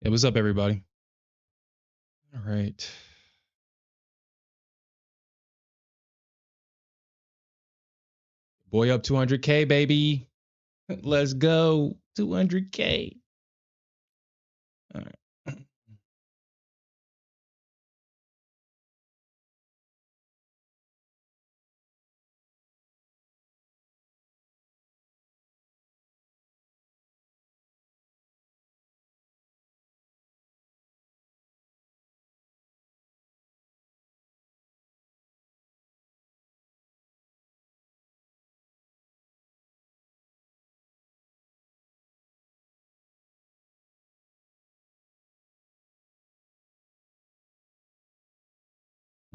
Hey, what's up, everybody? All right. Boy up 200K, baby. Let's go. 200K. All right.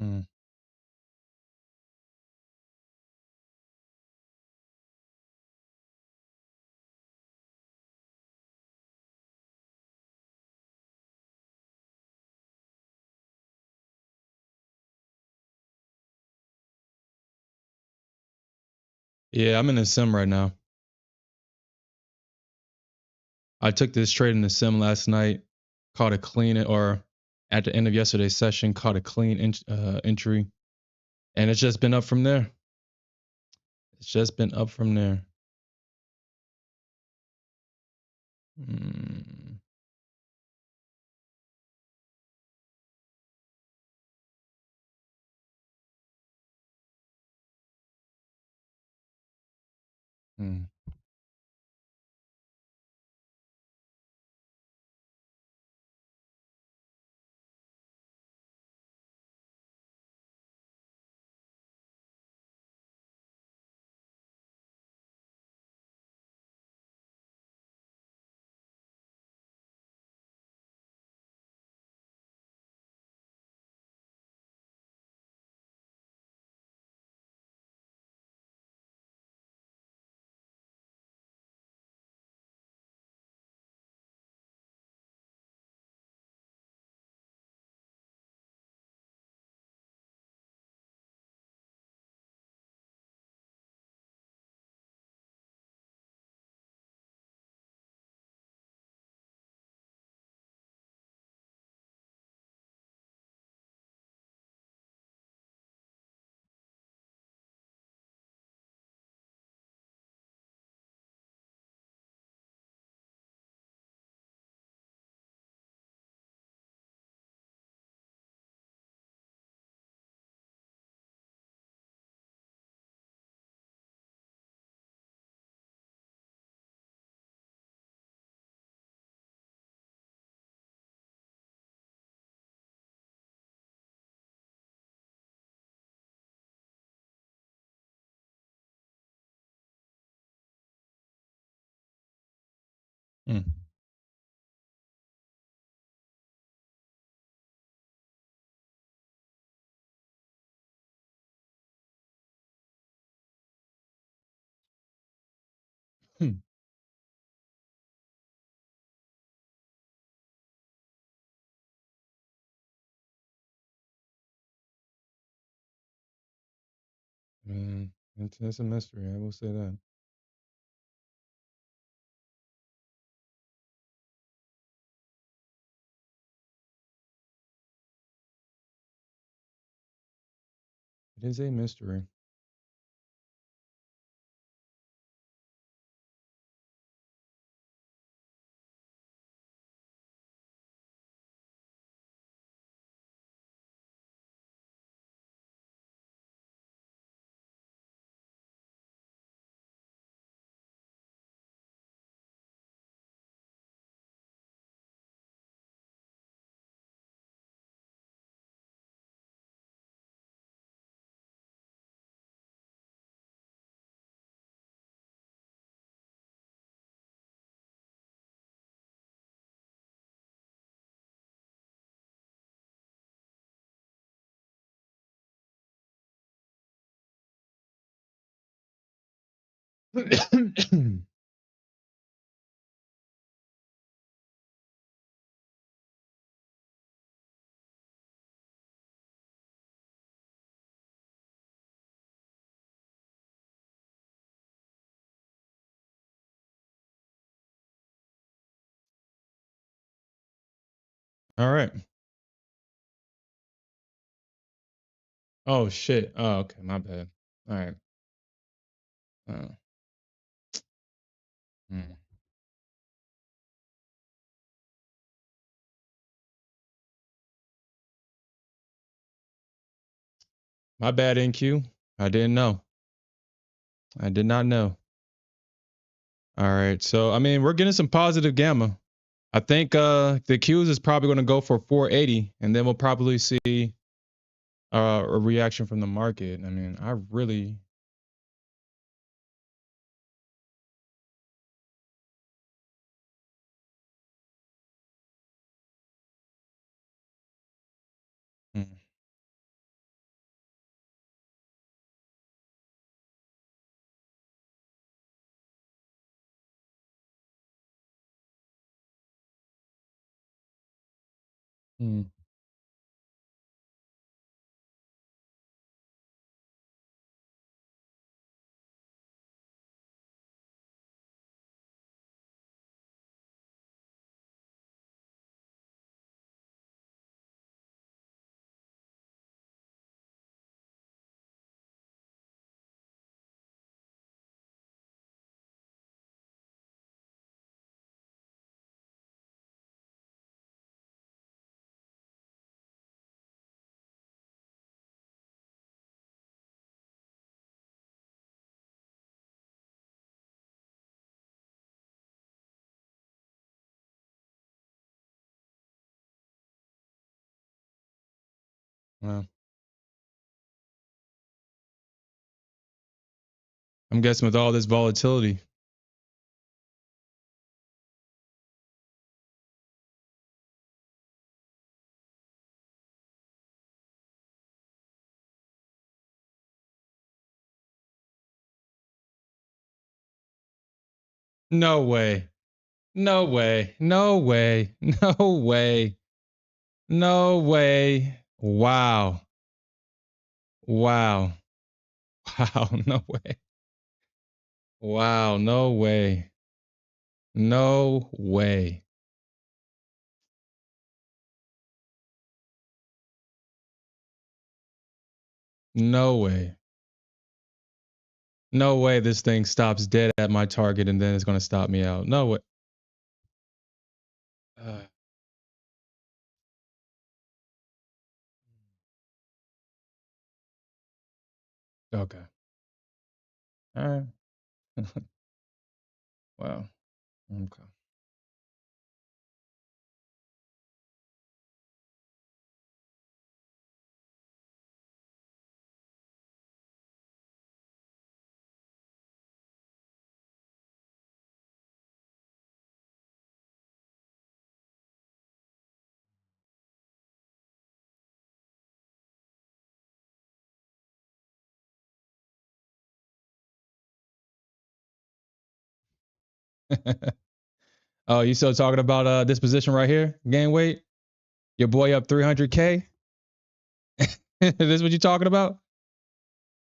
Mm, yeah, I'm in a sim right now. I took this trade in the sim last night, caught a clean, or at the end of yesterday's session, caught a clean entry, and it's just been up from there. It's just been up from there. Mm, mm, mm. Hmm. Man, it's a mystery. I will say that. It is a mystery. All right. Oh shit. Oh, okay. My bad. All right. Uh, mm. My bad, NQ. I didn't know. I did not know. All right. So I mean, we're getting some positive gamma. I think the Qs is probably going to go for 480, and then we'll probably see a reaction from the market. I mean, I really. Mm, mm, well, I'm guessing with all this volatility. No way. No way. No way. No way. No way. Wow. Wow. Wow. No way. Wow. No way. No way. No way. No way this thing stops dead at my target and then it's going to stop me out. No way. Uh, okay. All right. Wow. Okay. Oh, you still talking about this position right here? Gain weight? Your boy up 300K? This what you talking about?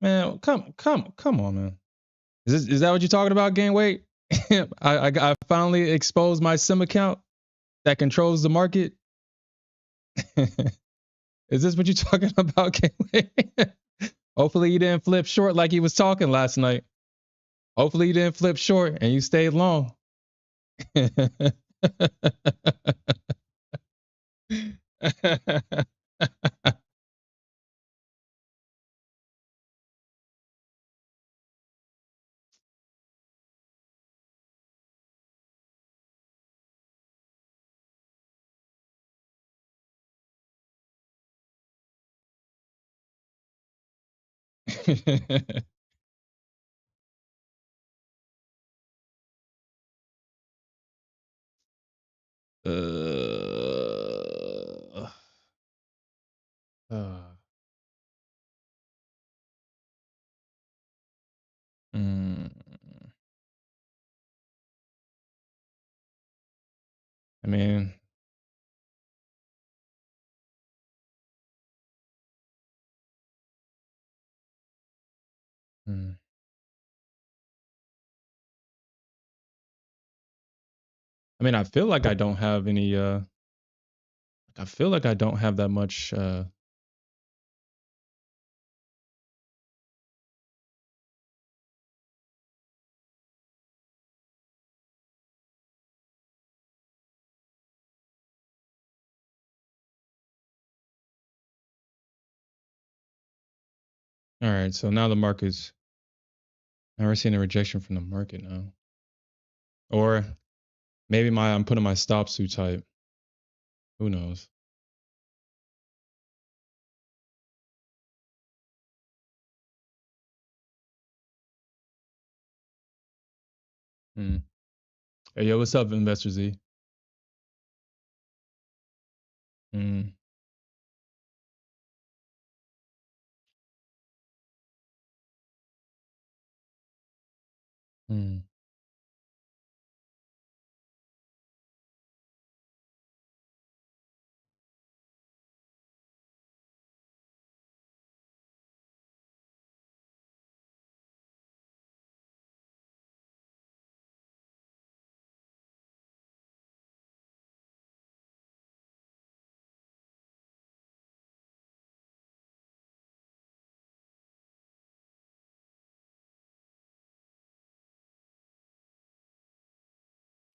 Man, come on, man. Is that what you're talking about? Gain weight? I finally exposed my sim account that controls the market. Is this what you're talking about? Gain weight? Hopefully you didn't flip short like he was talking last night. Hopefully you didn't flip short and you stayed long. uh, uh, mm, I mean, mm, I mean, I feel like I don't have any I feel like I don't have that much. All right, so now the market's. Now we're seeing a rejection from the market now, or maybe I'm putting my stops too tight. Who knows? Hmm. Hey, yo, what's up, Investor Z? Hmm. Hmm.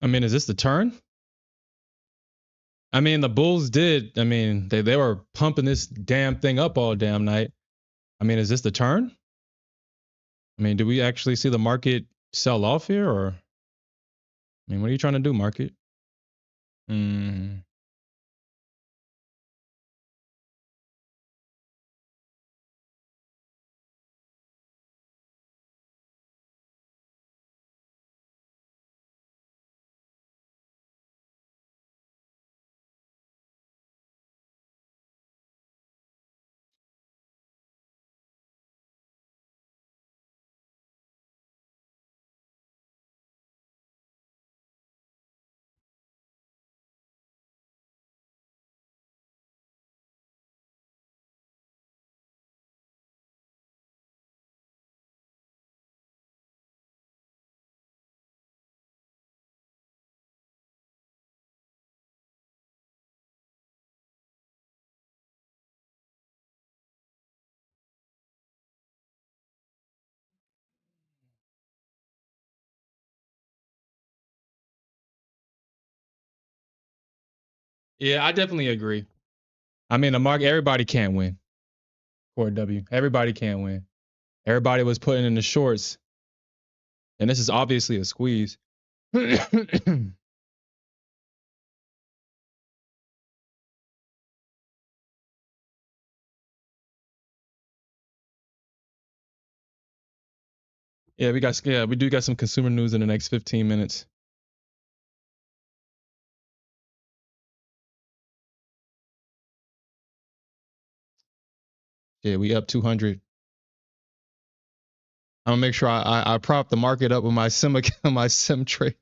I mean, is this the turn? I mean, the Bulls did. I mean, they were pumping this damn thing up all damn night. I mean, is this the turn? I mean, do we actually see the market sell off here, or I mean, what are you trying to do, market? Mm, yeah, I definitely agree. I mean, the market, everybody can't win. Core W, everybody can't win. Everybody was putting in the shorts, and this is obviously a squeeze. Yeah, we do got some consumer news in the next 15 minutes. Yeah, we up 200. I'm gonna make sure I prop the market up with my sim my sim trade.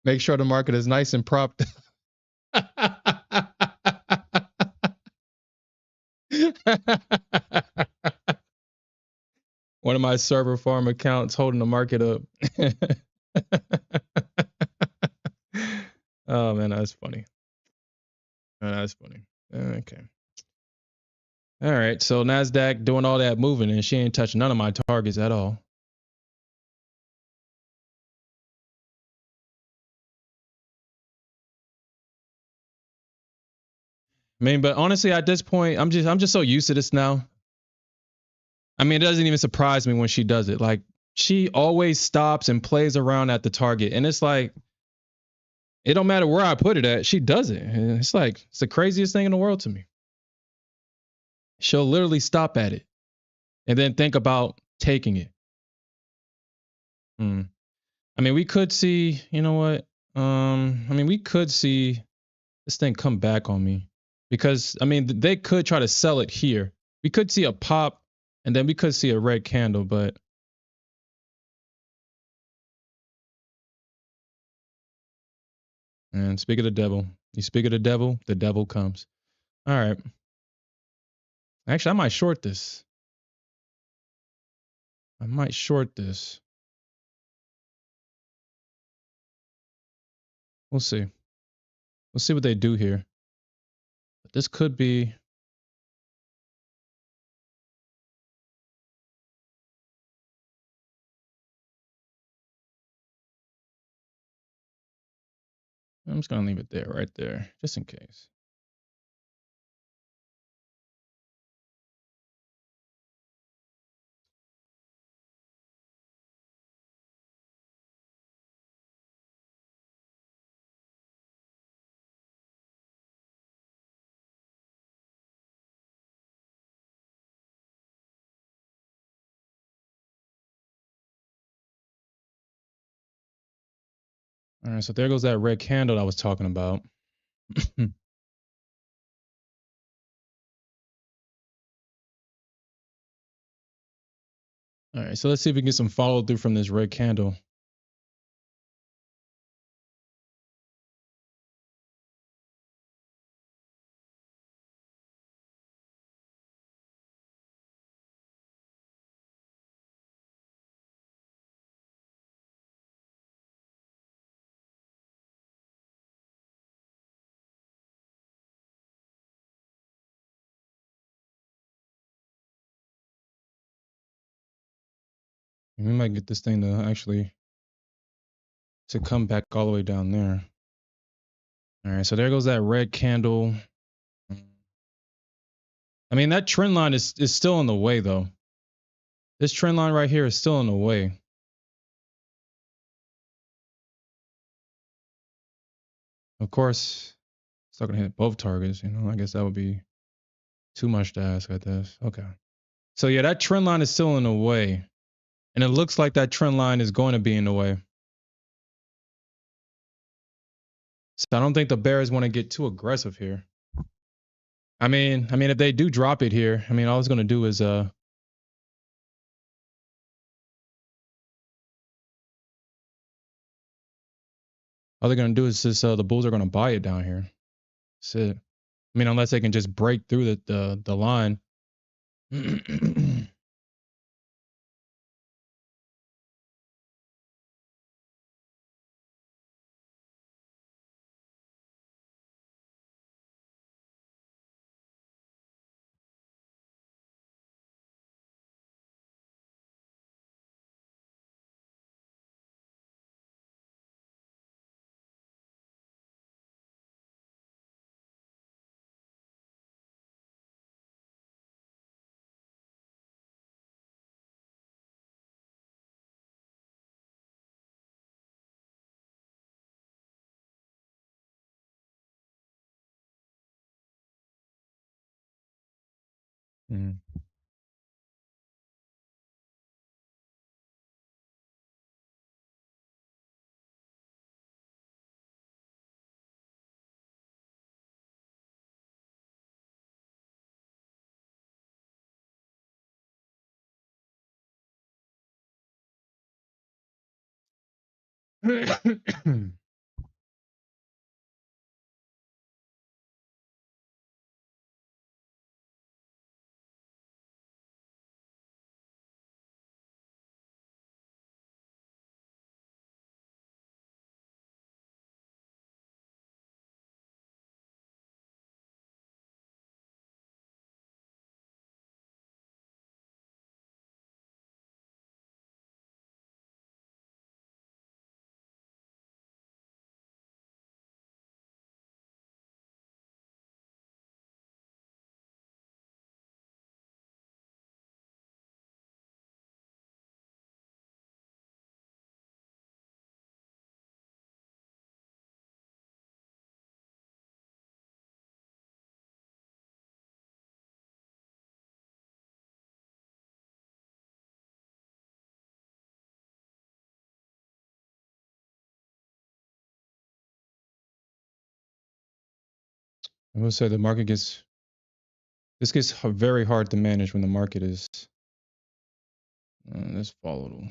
Make sure the market is nice and propped. One of my server farm accounts holding the market up. Oh man, that's funny. Oh, that's funny. Okay. All right. So Nasdaq doing all that moving, and she ain't touching none of my targets at all. I mean, but honestly, at this point, I'm just so used to this now. I mean, it doesn't even surprise me when she does it. Like she always stops and plays around at the target, and it's like it don't matter where I put it at, she does it. And it's like it's the craziest thing in the world to me. She'll literally stop at it and then think about taking it. Hmm. I mean, we could see, you know what? I mean, we could see this thing come back on me because I mean, they could try to sell it here. We could see a pop and then we could see a red candle, but and speak of the devil. You speak of the devil comes. All right. Actually, I might short this. I might short this. We'll see. We'll see what they do here. But this could be. I'm just gonna leave it there, right there, just in case. All right, so there goes that red candle I was talking about. All right, so let's see if we can get some follow through from this red candle. We might get this thing to actually to come back all the way down there. All right, so there goes that red candle. I mean, that trend line is still in the way though. This trend line right here is still in the way. Of course, it's not gonna hit both targets, you know. I guess that would be too much to ask, I guess. Okay. So yeah, that trend line is still in the way. And it looks like that trend line is going to be in the way. So I don't think the bears want to get too aggressive here. I mean, if they do drop it here, I mean, all it's going to do is all they're going to do is just the bulls are going to buy it down here. That's it. I mean, unless they can just break through the line. Mm. I will say the market gets very hard to manage when the market is this volatile.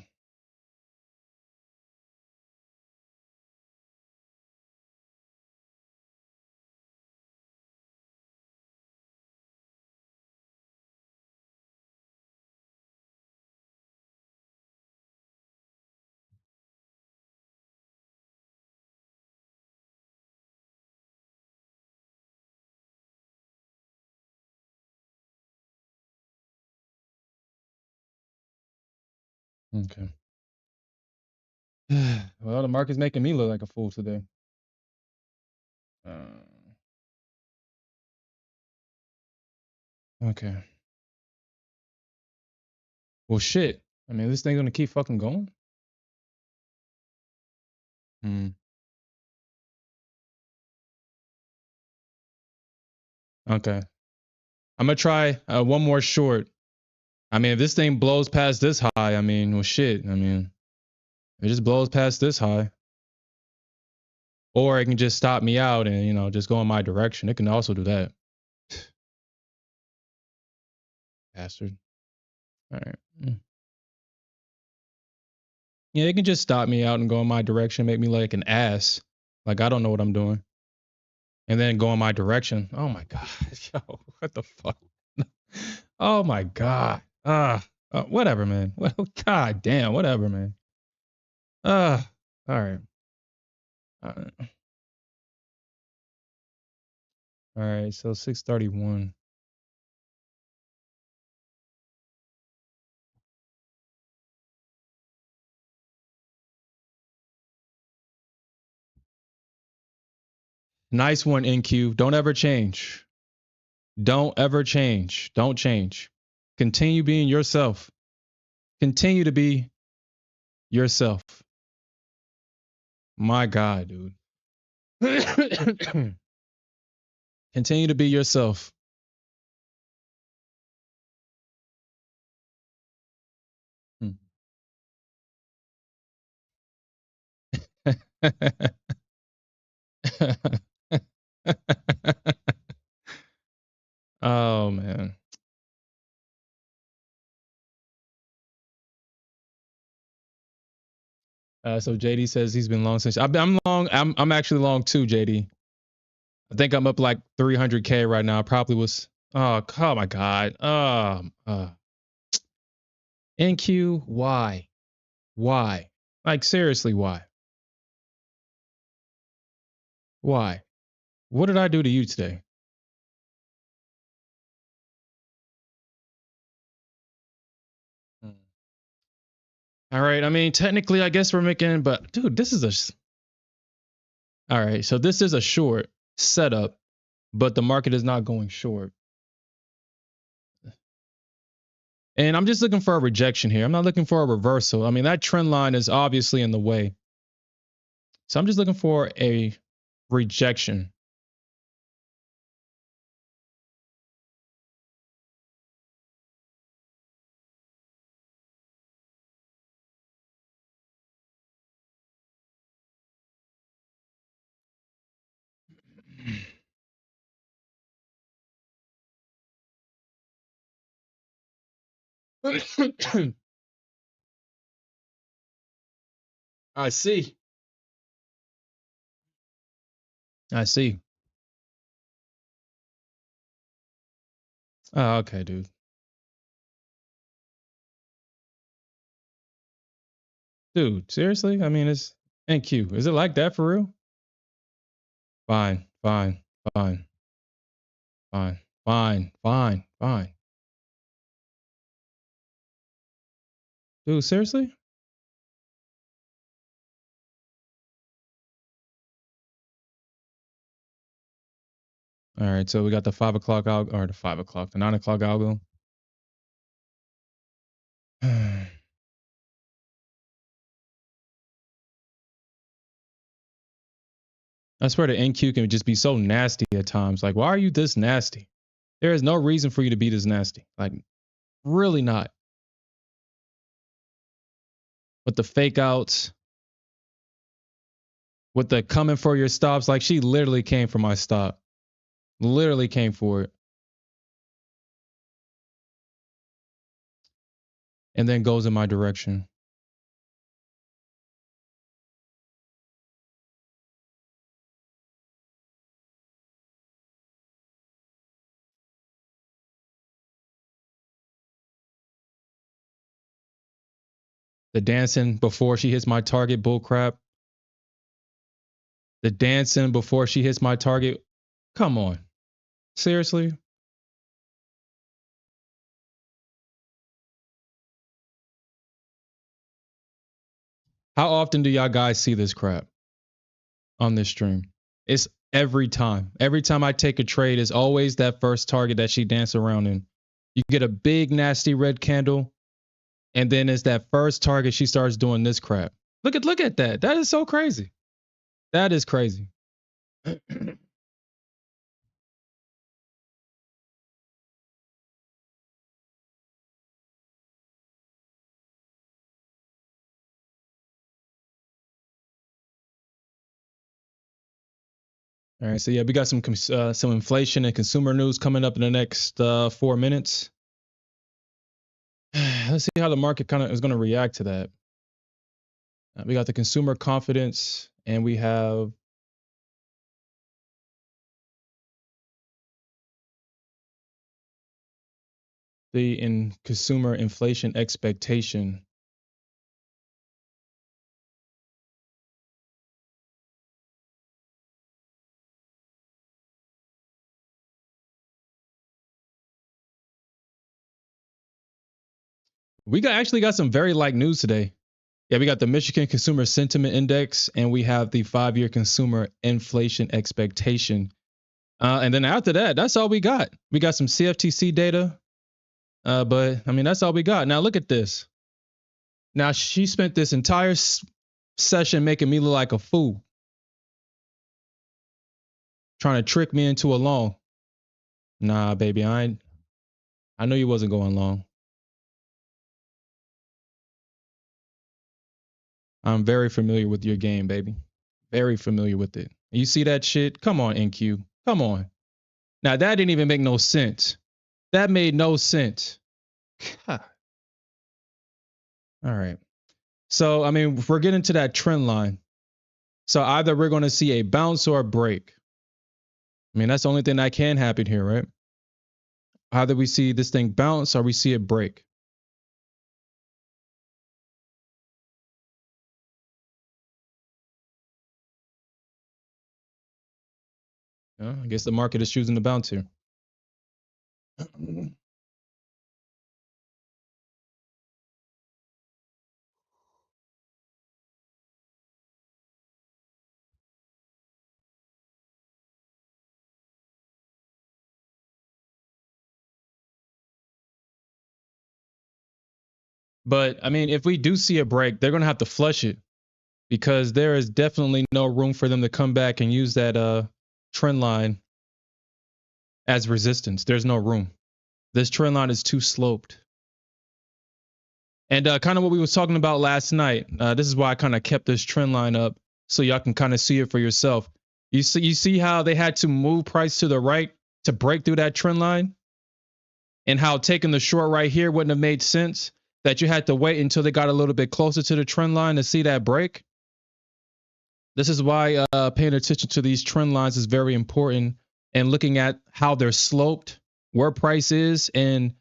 Okay. Well, the market's making me look like a fool today. Okay. Well, shit. I mean, this thing's gonna keep fucking going. Hmm. Okay. I'm gonna try one more short. I mean, if this thing blows past this high, I mean, well, shit. I mean, if it just blows past this high, or it can just stop me out and just go in my direction. It can also do that. Bastard. All right. Yeah, it can just stop me out and go in my direction, make me like an ass, like I don't know what I'm doing, and then go in my direction. Oh my god, yo, what the fuck? Oh my god. Whatever, man. Well, god damn, whatever, man. All right. All right. So 631. Nice one, NQ. Don't ever change. Don't ever change. Don't change. Continue being yourself. Continue to be yourself. My God, dude. Continue to be yourself. Oh man. So JD says he's been long since I'm long. I'm actually long too, JD. I think I'm up like 300K right now. I probably was. Oh my God. NQ. Why? Why? Like seriously, why? Why? What did I do to you today? Hmm. All right. I mean, technically, I guess we're making, but dude, this is all right. So this is a short setup, but the market is not going short. And I'm just looking for a rejection here. I'm not looking for a reversal. I mean, that trend line is obviously in the way. So I'm just looking for a rejection. I see. I see. Oh, okay, dude. Dude, seriously? I mean, it's NQ. Is it like that for real? Fine, fine, fine, fine, fine, fine, fine. Dude, seriously? All right, so we got the 5 o'clock algo, or the 5 o'clock, the 9 o'clock algo. I swear the NQ can just be so nasty at times. Like, why are you this nasty? There is no reason for you to be this nasty. Like, really not. With the fake outs, with the coming for your stops. Like, she literally came for my stop. Literally came for it. And then goes in my direction. The dancing before she hits my target, bullcrap. The dancing before she hits my target. Come on. Seriously? How often do y'all guys see this crap on this stream? It's every time. Every time I take a trade, it's always that first target that she dances around in. You get a big, nasty red candle, and then it's that first target she starts doing this crap. Look at that. That is so crazy. That is crazy. All right, so yeah, we got some inflation and consumer news coming up in the next 4 minutes. Let's see how the market kind of is going to react to that. We got the consumer confidence, and we have the consumer inflation expectation. We actually got some very light news today. Yeah, we got the Michigan Consumer Sentiment Index, and we have the 5-year consumer inflation expectation. And then after that, that's all we got. We got some CFTC data, but I mean, that's all we got. Now look at this. Now she spent this entire session making me look like a fool, trying to trick me into a long. Nah, baby, I know you wasn't going long. I'm very familiar with your game, baby. Very familiar with it. You see that shit? Come on, NQ. Come on. Now that didn't even make no sense. That made no sense. God. All right. So, I mean, if we're getting to that trend line, so either we're going to see a bounce or a break. I mean, that's the only thing that can happen here, right? Either we see this thing bounce or we see it break. I guess the market is choosing to bounce here. But I mean, if we do see a break, they're going to have to flush it because there is definitely no room for them to come back and use that trend line as resistance. There's no room. This trend line is too sloped. And kind of what we was talking about last night. This is why I kind of kept this trend line up so y'all can kind of see it for yourself. You see how they had to move price to the right to break through that trend line, and how taking the short right here wouldn't have made sense. That you had to wait until they got a little bit closer to the trend line to see that break. This is why paying attention to these trend lines is very important, and looking at how they're sloped, where price is, and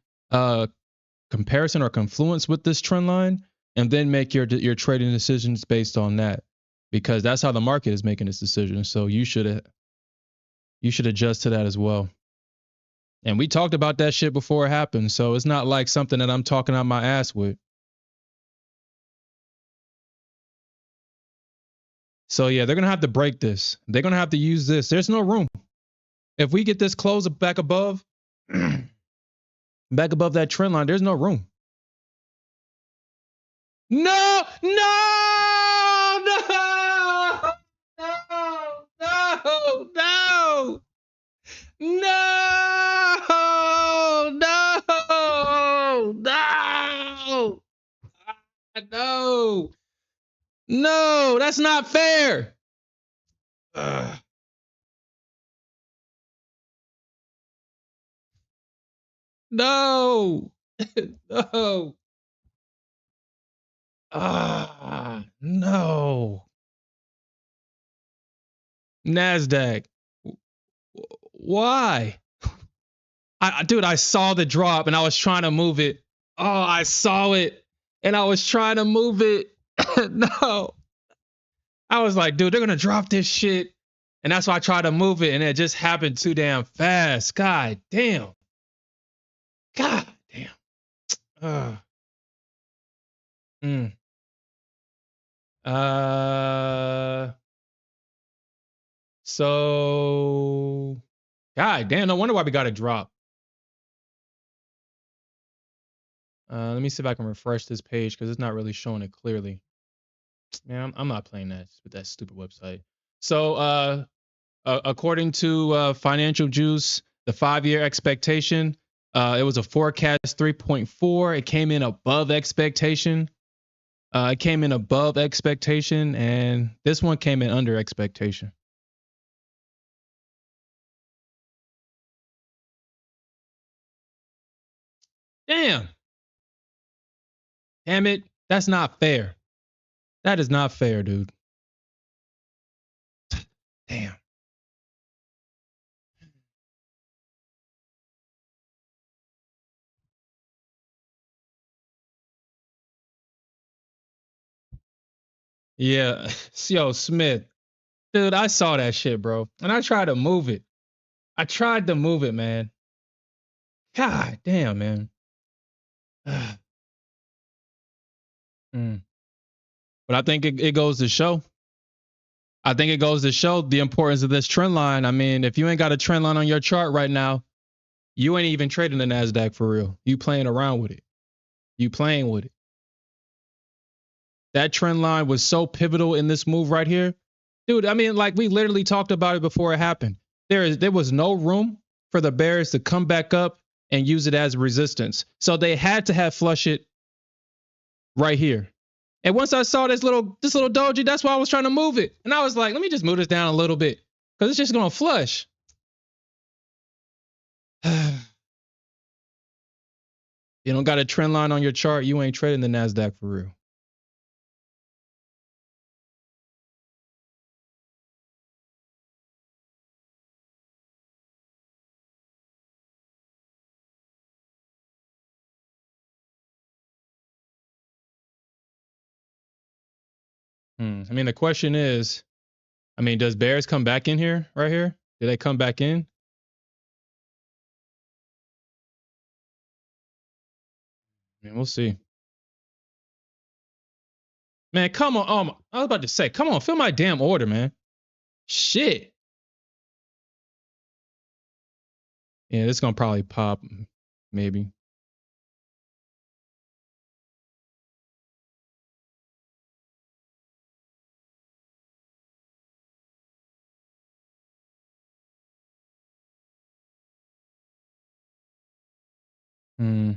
comparison or confluence with this trend line, and then make your trading decisions based on that, because that's how the market is making its decisions. So you should adjust to that as well. And we talked about that shit before it happened, so it's not like something that I'm talking out my ass with. So yeah, they're gonna have to break this. They're gonna have to use this. There's no room. If we get this close back above that trend line, there's no room. No, no, no, no, no, no, no, no, no, no, that's not fair. No, no. No. Nasdaq. Why? Dude, I saw the drop and I was trying to move it. Oh, I saw it and I was trying to move it. No. I was like, dude, they're going to drop this shit. And that's why I tried to move it, and it just happened too damn fast. God damn. God damn. Uh, so, God damn, no wonder why we got a drop. Let me see if I can refresh this page because it's not really showing it clearly. Man, I'm not playing that with that stupid website. So, according to Financial Juice, the 5-year expectation, it was a forecast 3.4. It came in above expectation. It came in above expectation, and this one came in under expectation. Damn. Damn it. That's not fair. That is not fair, dude. Damn. Yeah. Yo, Smith. Dude, I saw that shit, bro. And I tried to move it. I tried to move it, man. God damn, man. Mm. But I think it goes to show. I think it goes to show the importance of this trend line. I mean, if you ain't got a trend line on your chart right now, you ain't even trading the Nasdaq for real. You playing around with it. You playing with it. That trend line was so pivotal in this move right here. Dude, I mean, like we literally talked about it before it happened. There was no room for the bears to come back up and use it as resistance. So they had to have flush it right here. And once I saw this little doji, that's why I was trying to move it. And I was like, let me just move this down a little bit because it's just gonna flush. You don't got a trend line on your chart, you ain't trading the Nasdaq for real. I mean, the question is, I mean, does bears come back in here right here? Do they come back in? I mean, we'll see. Man, come on. I was about to say, come on, fill my damn order, man. Shit. Yeah, this is gonna probably pop, maybe. Hmm.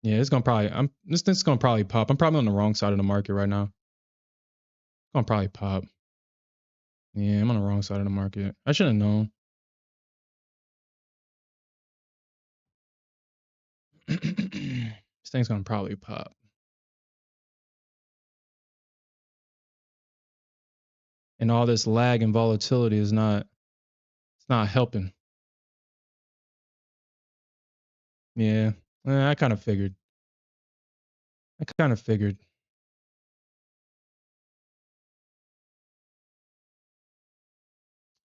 Yeah, it's gonna probably. This thing's gonna probably pop. I'm probably on the wrong side of the market right now. It's gonna probably pop. Yeah, I'm on the wrong side of the market. I should have known. This thing's gonna probably pop. And all this lag and volatility is not. It's not helping. Yeah, I kind of figured. I kind of figured.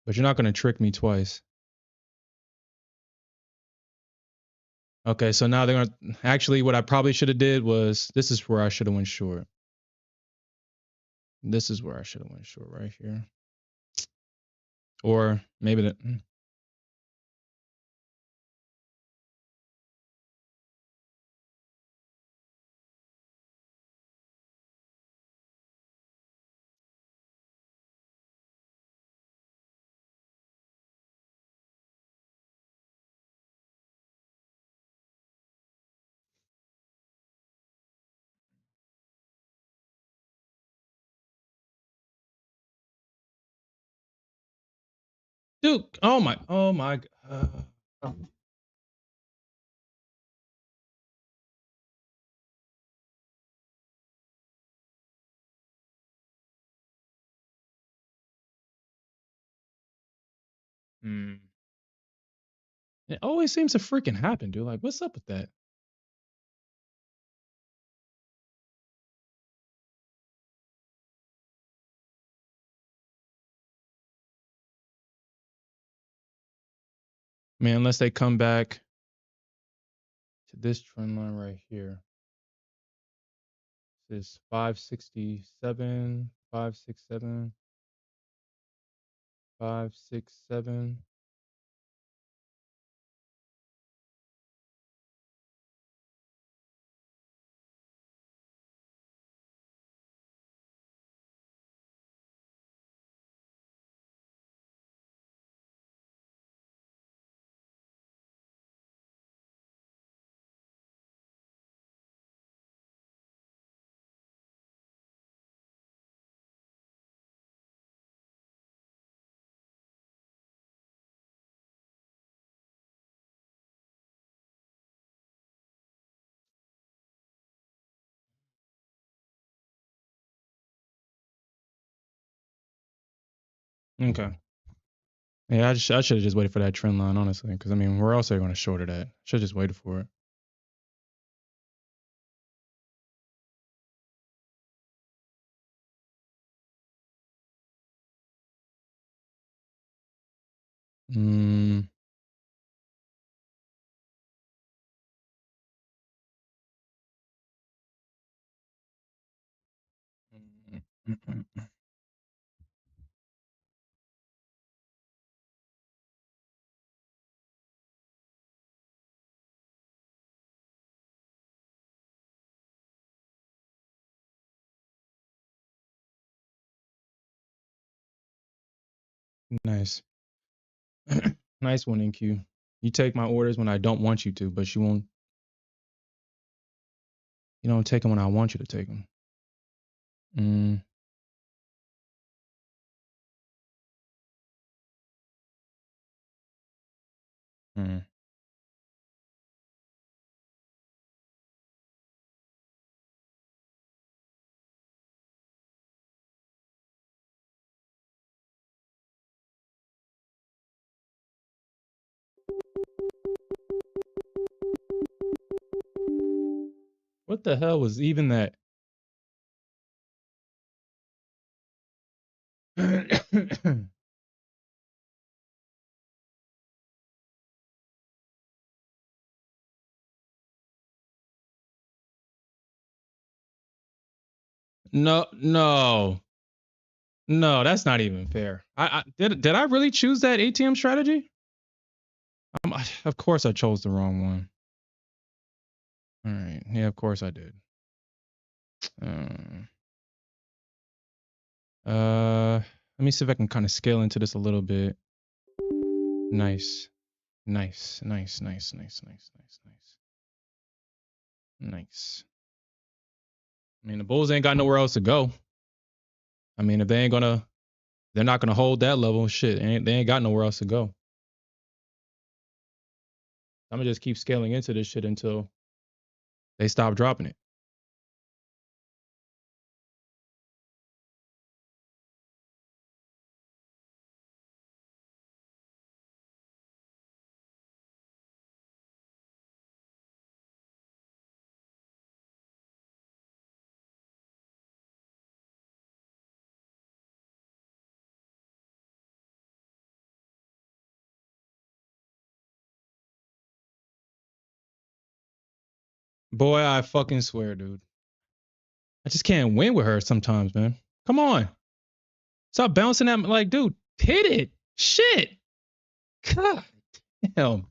But you're not gonna trick me twice. Okay, so now they're gonna. Actually, what I probably should have did was this is where I should have went short. This is where I should have went short right here. Or maybe that. Dude, oh my god. Hmm. It always seems to freaking happen, dude. Like, what's up with that? Man, unless they come back to this trend line right here. This 567, 567, 567. Okay. Yeah, I should have just waited for that trend line, honestly, because I mean, where else are you going to short it at? Should have just waited for it. Mm. Nice. Nice one, NQ. You take my orders when I don't want you to, but you won't. You don't take them when I want you to take them. Mm. Mm. What the hell was even that? No, no, no. That's not even fair. I did I really choose that ATM strategy? Of course I chose the wrong one. All right. Yeah, of course I did. Uh, let me see if I can kind of scale into this a little bit. Nice. Nice. Nice. Nice. Nice. Nice. Nice. Nice. Nice. I mean, the Bulls ain't got nowhere else to go. I mean, if they're not gonna hold that level. Shit, they ain't got nowhere else to go. I'm gonna just keep scaling into this shit until they stop dropping it. Boy, I fucking swear, dude. I just can't win with her sometimes, man. Come on. Stop bouncing at me. Like, dude, hit it. Shit. God damn.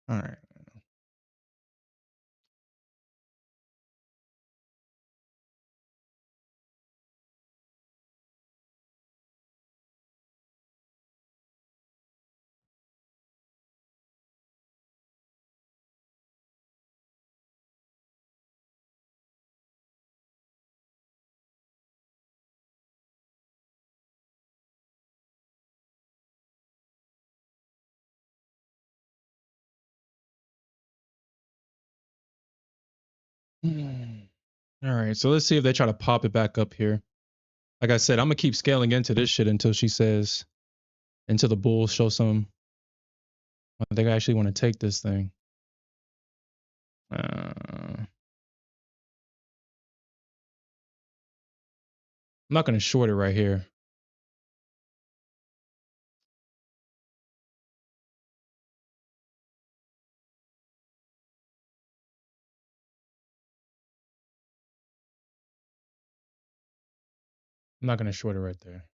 All right. All right. So let's see if they try to pop it back up here. Like I said, I'm gonna keep scaling into this shit until she says, until the Bulls show some. I think I actually want to take this thing. I'm not gonna short it right here. I'm not gonna short it right there.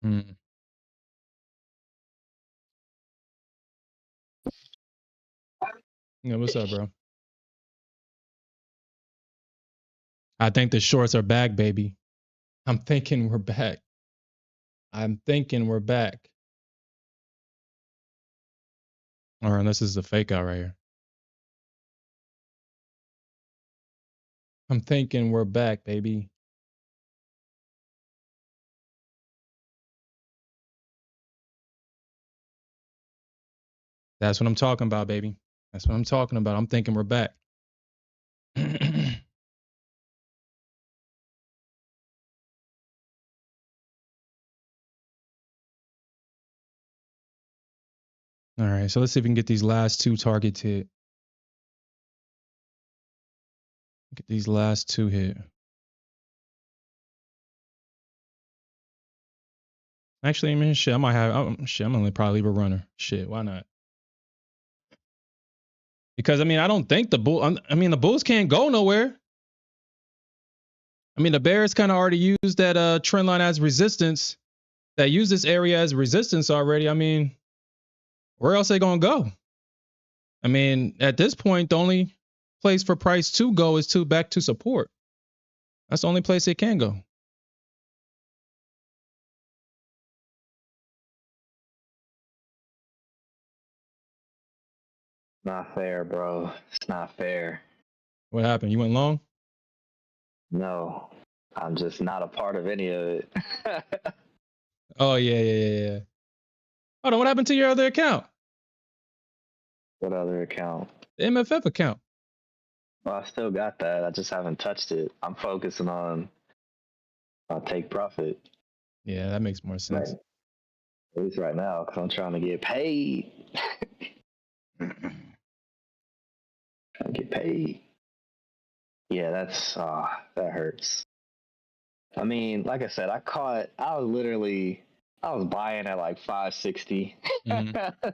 Mm. Yeah, what's up, bro? I think the shorts are back, baby. I'm thinking we're back. I'm thinking we're back. Or unless this is a fake out right here. I'm thinking we're back, baby. That's what I'm talking about, baby. That's what I'm talking about. I'm thinking we're back. All right, so let's see if we can get these last two targets hit. Get these last two hit. Actually, I mean, shit, I might have. I'm gonna probably leave a runner. Shit, why not? Because I mean, I don't think the the Bulls can't go nowhere. I mean, the Bears kind of already used that trend line as resistance. That used this area as resistance already. I mean, where else they gonna go? I mean, at this point, the only place for price to go is to back to support. That's the only place it can go. Not fair, bro. It's not fair. What happened? You went long? No, I'm just not a part of any of it. Oh yeah. Hold on, what happened to your other account? What other account? The MFF account. Well, I still got that. I just haven't touched it. I'm focusing on take profit. Yeah, that makes more sense. Right. At least right now, because I'm trying to get paid. Trying to get paid. Yeah, that hurts. I mean, like I said, I was buying at like 560. Mhm. I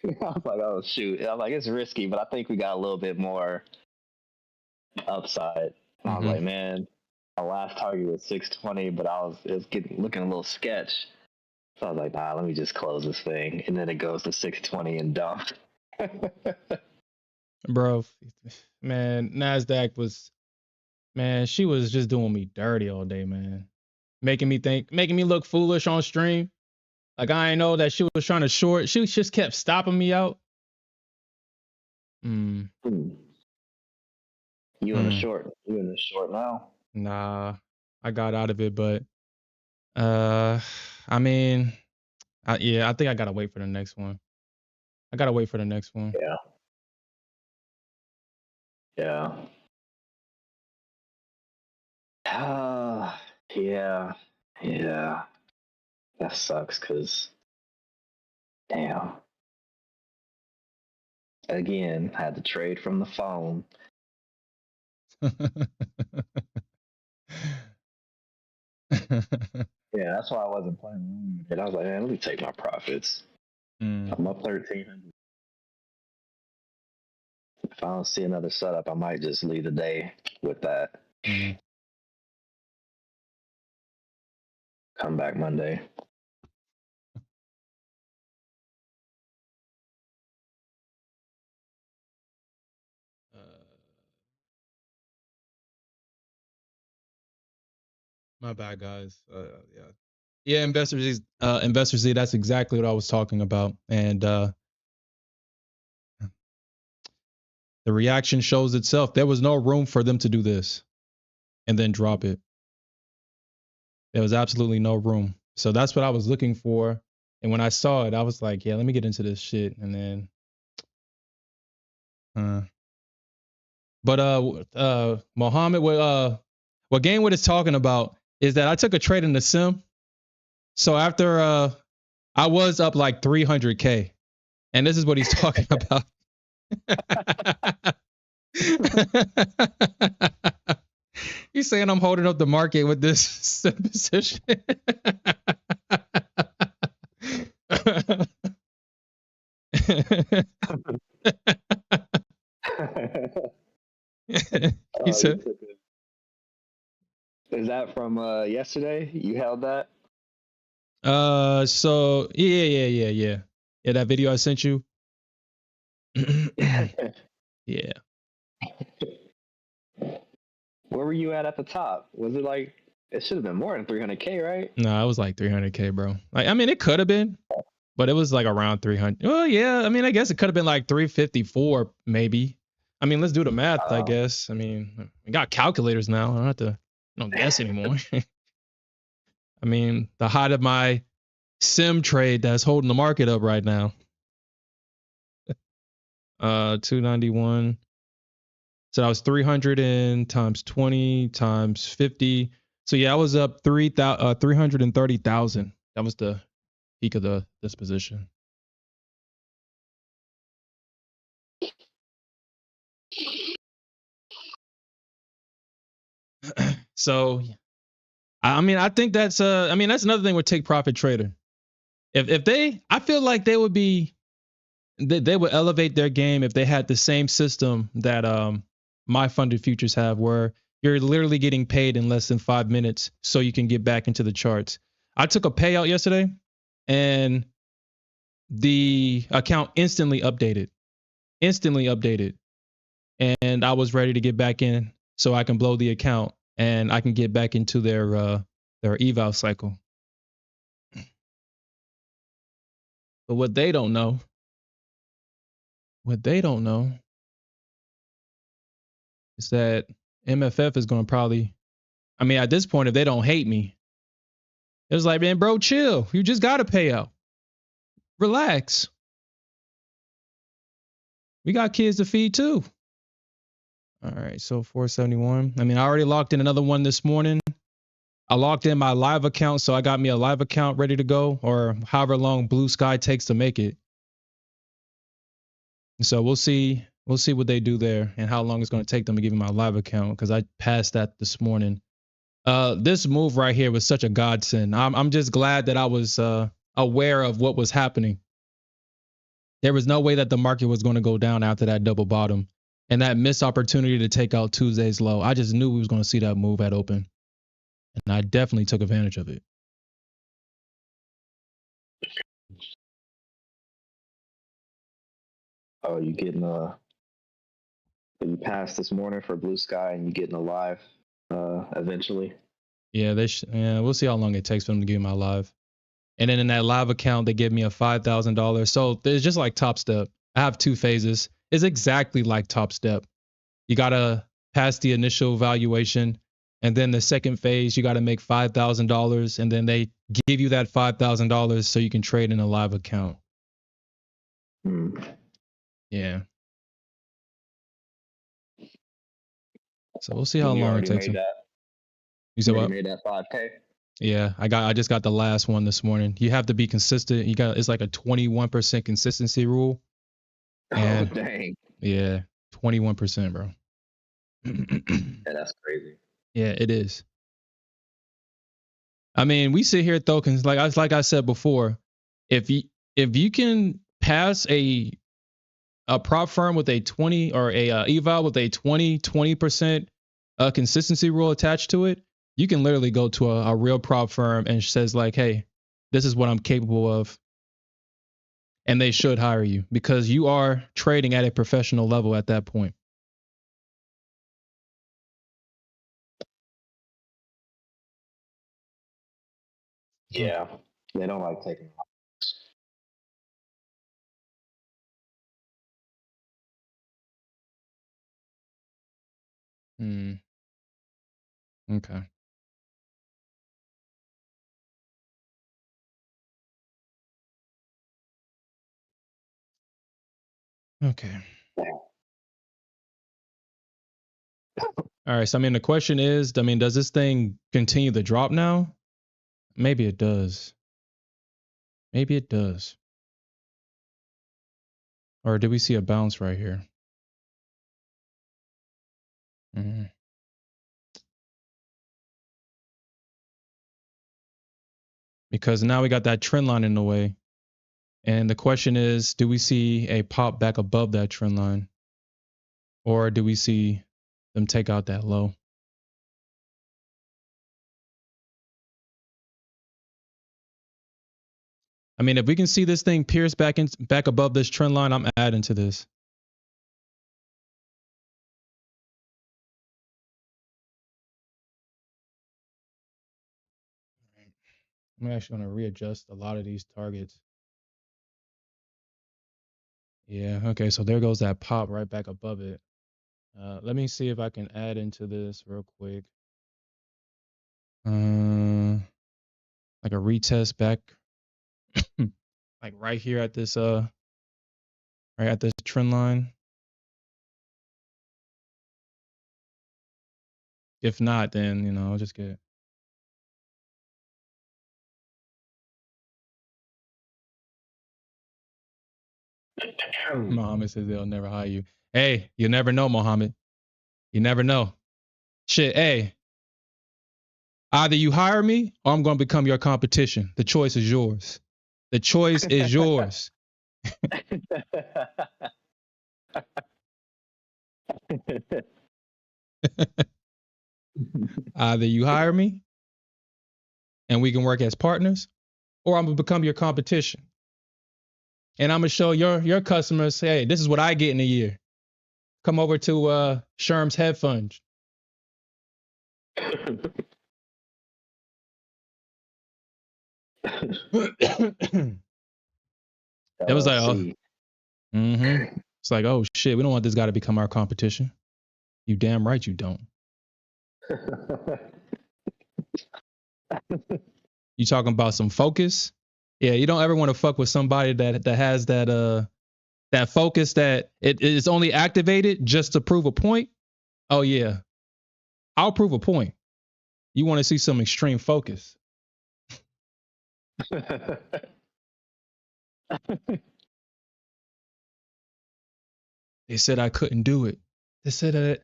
was like, oh shoot. I'm like, it's risky, but I think we got a little bit more upside. And I was like, man, my last target was 620, but it was looking a little sketch. So I was like, nah, let me just close this thing. And then it goes to 620 and dump. Bro, man, Nasdaq was, man, she was just doing me dirty all day, man. Making me look foolish on stream. Like I didn't know that she was trying to short. She just kept stopping me out. You in the short? You in the short now? Nah, I got out of it, but I mean, I think I gotta wait for the next one. I gotta wait for the next one. Yeah. Yeah. Yeah. Yeah. That sucks because, damn. Again, had to trade from the phone. Yeah, that's why I wasn't playing. And I was like, man, let me take my profits. I'm up 1,300. If I don't see another setup, I might just leave the day with that. Come back Monday. My bad, guys. Yeah, investors. Investors. That's exactly what I was talking about, and the reaction shows itself. There was no room for them to do this, and then drop it. There was absolutely no room. So that's what I was looking for, and when I saw it, I was like, yeah, let me get into this shit, and then. But Mohammed, what Gainwood is talking about is that I took a trade in the sim, So after I was up like 300K, and this is what he's talking about. He's saying I'm holding up the market with this position. He Oh, you said, took it. Is that from yesterday? You held that? so yeah. Yeah, that video I sent you. Yeah. Where were you at the top? Was it like it should have been more than 300K, right? No, it was like 300K, bro. Like, I mean, it could have been, but it was like around 300. Well, yeah. I mean, I guess it could have been like 354, maybe. I mean, let's do the math, I guess. I mean, we got calculators now. I don't have to guess anymore. I mean, the height of my sim trade that's holding the market up right now. 291. So that was 300 and times 20 times 50. So yeah, I was up 330,000. That was the peak of this position. So I mean, I think that's that's another thing with take profit trader. If they, I feel like they would be, they would elevate their game if they had the same system that my funded futures have, where you're literally getting paid in less than 5 minutes so you can get back into the charts. I took a payout yesterday and the account instantly updated, and I was ready to get back in so I can blow the account and I can get back into their eval cycle. But what they don't know is that MFF is going to probably, I mean, at this point, if they don't hate me, it's like, man, bro, chill. You just got to pay out. Relax. We got kids to feed too. All right, so 471. I mean, I already locked in another one this morning. I logged in my live account, so I got me a live account ready to go, or however long Blue Sky takes to make it. So we'll see what they do there and how long it's going to take them to give me my live account, because I passed that this morning. This move right here was such a godsend. I'm just glad that I was aware of what was happening. There was no way that the market was going to go down after that double bottom and that missed opportunity to take out Tuesday's low. I just knew we was going to see that move at open, and I definitely took advantage of it. Oh, you passed this morning for Blue Sky and you getting a live eventually. Yeah, we'll see how long it takes for them to give me my live. And then in that live account, they give me a $5,000. So it's just like Top Step. I have two phases. It's exactly like Top Step. You got to pass the initial valuation. And then the second phase, you got to make $5,000. And then they give you that $5,000 so you can trade in a live account. Yeah. So we'll see how long it takes. You said what? Made that 5K? Yeah, I just got the last one this morning. You have to be consistent. It's like a 21% consistency rule. And oh dang. Yeah, 21%, bro. Yeah, that's crazy. Yeah, it is. I mean, we sit here though, cause like I said before, if you can pass a prop firm with a 20 or a eval with a 20% consistency rule attached to it, you can literally go to a real prop firm and says like, hey, this is what I'm capable of. And they should hire you because you are trading at a professional level at that point. Yeah, they don't like taking. Okay. Okay. All right. So, I mean, the question is, does this thing continue to drop now? Maybe it does. Maybe it does. Or did we see a bounce right here? Mhm. Because now we got that trend line in the way. And the question is, do we see a pop back above that trend line? Or do we see them take out that low? I mean, if we can see this thing pierce back above this trend line, I'm adding to this. I'm actually going to readjust a lot of these targets. Yeah, okay, so there goes that pop right back above it. Let me see if I can add into this real quick. Like a retest back, like right here at this trend line. If not, then I'll just get. Mohammed says they'll never hire you. Hey, you never know, Mohammed. You never know. Shit, hey. Either you hire me or I'm going to become your competition. The choice is yours. The choice is yours. Either you hire me and we can work as partners, or I'm going to become your competition. And I'm going to show your customers, hey, this is what I get in a year. Come over to Sherm's Hedge Fund. It was like, oh, it's like, oh shit, we don't want this guy to become our competition. You damn right you don't. You talking about some focus? Yeah, you don't ever want to fuck with somebody that has that focus that it is only activated just to prove a point. Oh yeah, I'll prove a point. You want to see some extreme focus? They said I couldn't do it. They said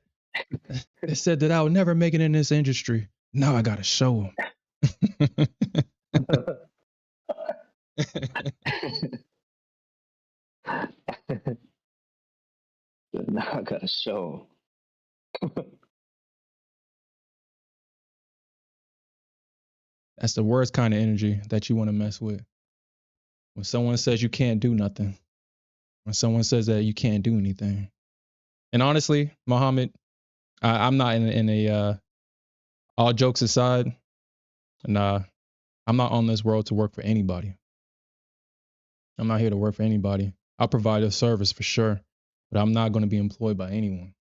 that I would never make it in this industry. Now I gotta show them. Now I gotta show. That's the worst kind of energy that you want to mess with. When someone says you can't do nothing. When someone says that you can't do anything. And honestly, Muhammad, I'm not in a all jokes aside, nah, I'm not on this world to work for anybody. I'm not here to work for anybody. I'll provide a service for sure, but I'm not going to be employed by anyone.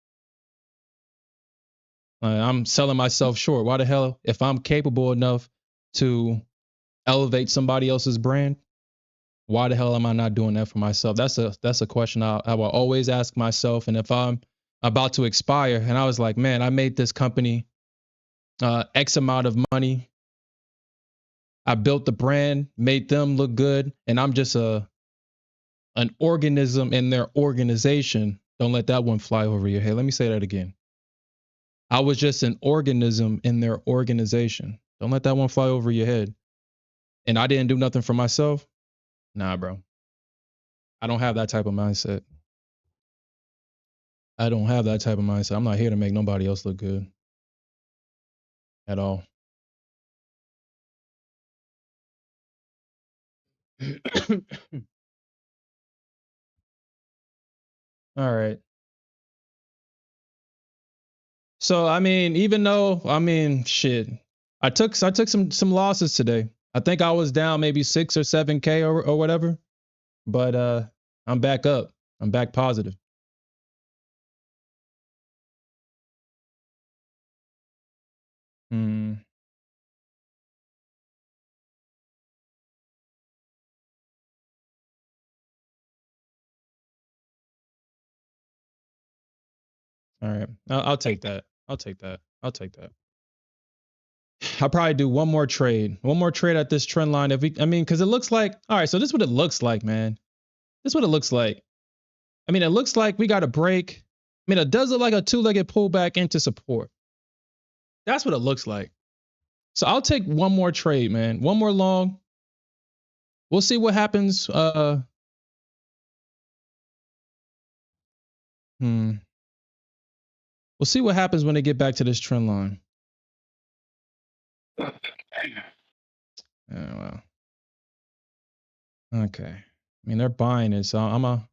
I'm selling myself short. Why the hell, if I'm capable enough to elevate somebody else's brand, why the hell am I not doing that for myself? That's a question I will always ask myself. And if I'm about to expire, and I was like, man, I made this company X amount of money. I built the brand, made them look good, and I'm just an organism in their organization. Don't let that one fly over your head. Let me say that again. I was just an organism in their organization. Don't let that one fly over your head. And I didn't do nothing for myself. Nah, bro. I don't have that type of mindset. I don't have that type of mindset. I'm not here to make nobody else look good at all. All right. So I mean, even though shit, I took some losses today. I think I was down maybe 6 or 7K or whatever. But I'm back up. I'm back positive. Mm, all right. I'll take that. I'll take that. I'll take that. I'll probably do one more trade at this trend line. Because it looks like, all right, so this is what it looks like, man. This is what it looks like. I mean, it looks like we got a break. I mean, it does look like a two-legged pullback into support. That's what it looks like. So I'll take one more trade, man. One more long. We'll see what happens. We'll see what happens when they get back to this trend line. Oh, wow. Okay. I mean, they're buying it, so I'm gonna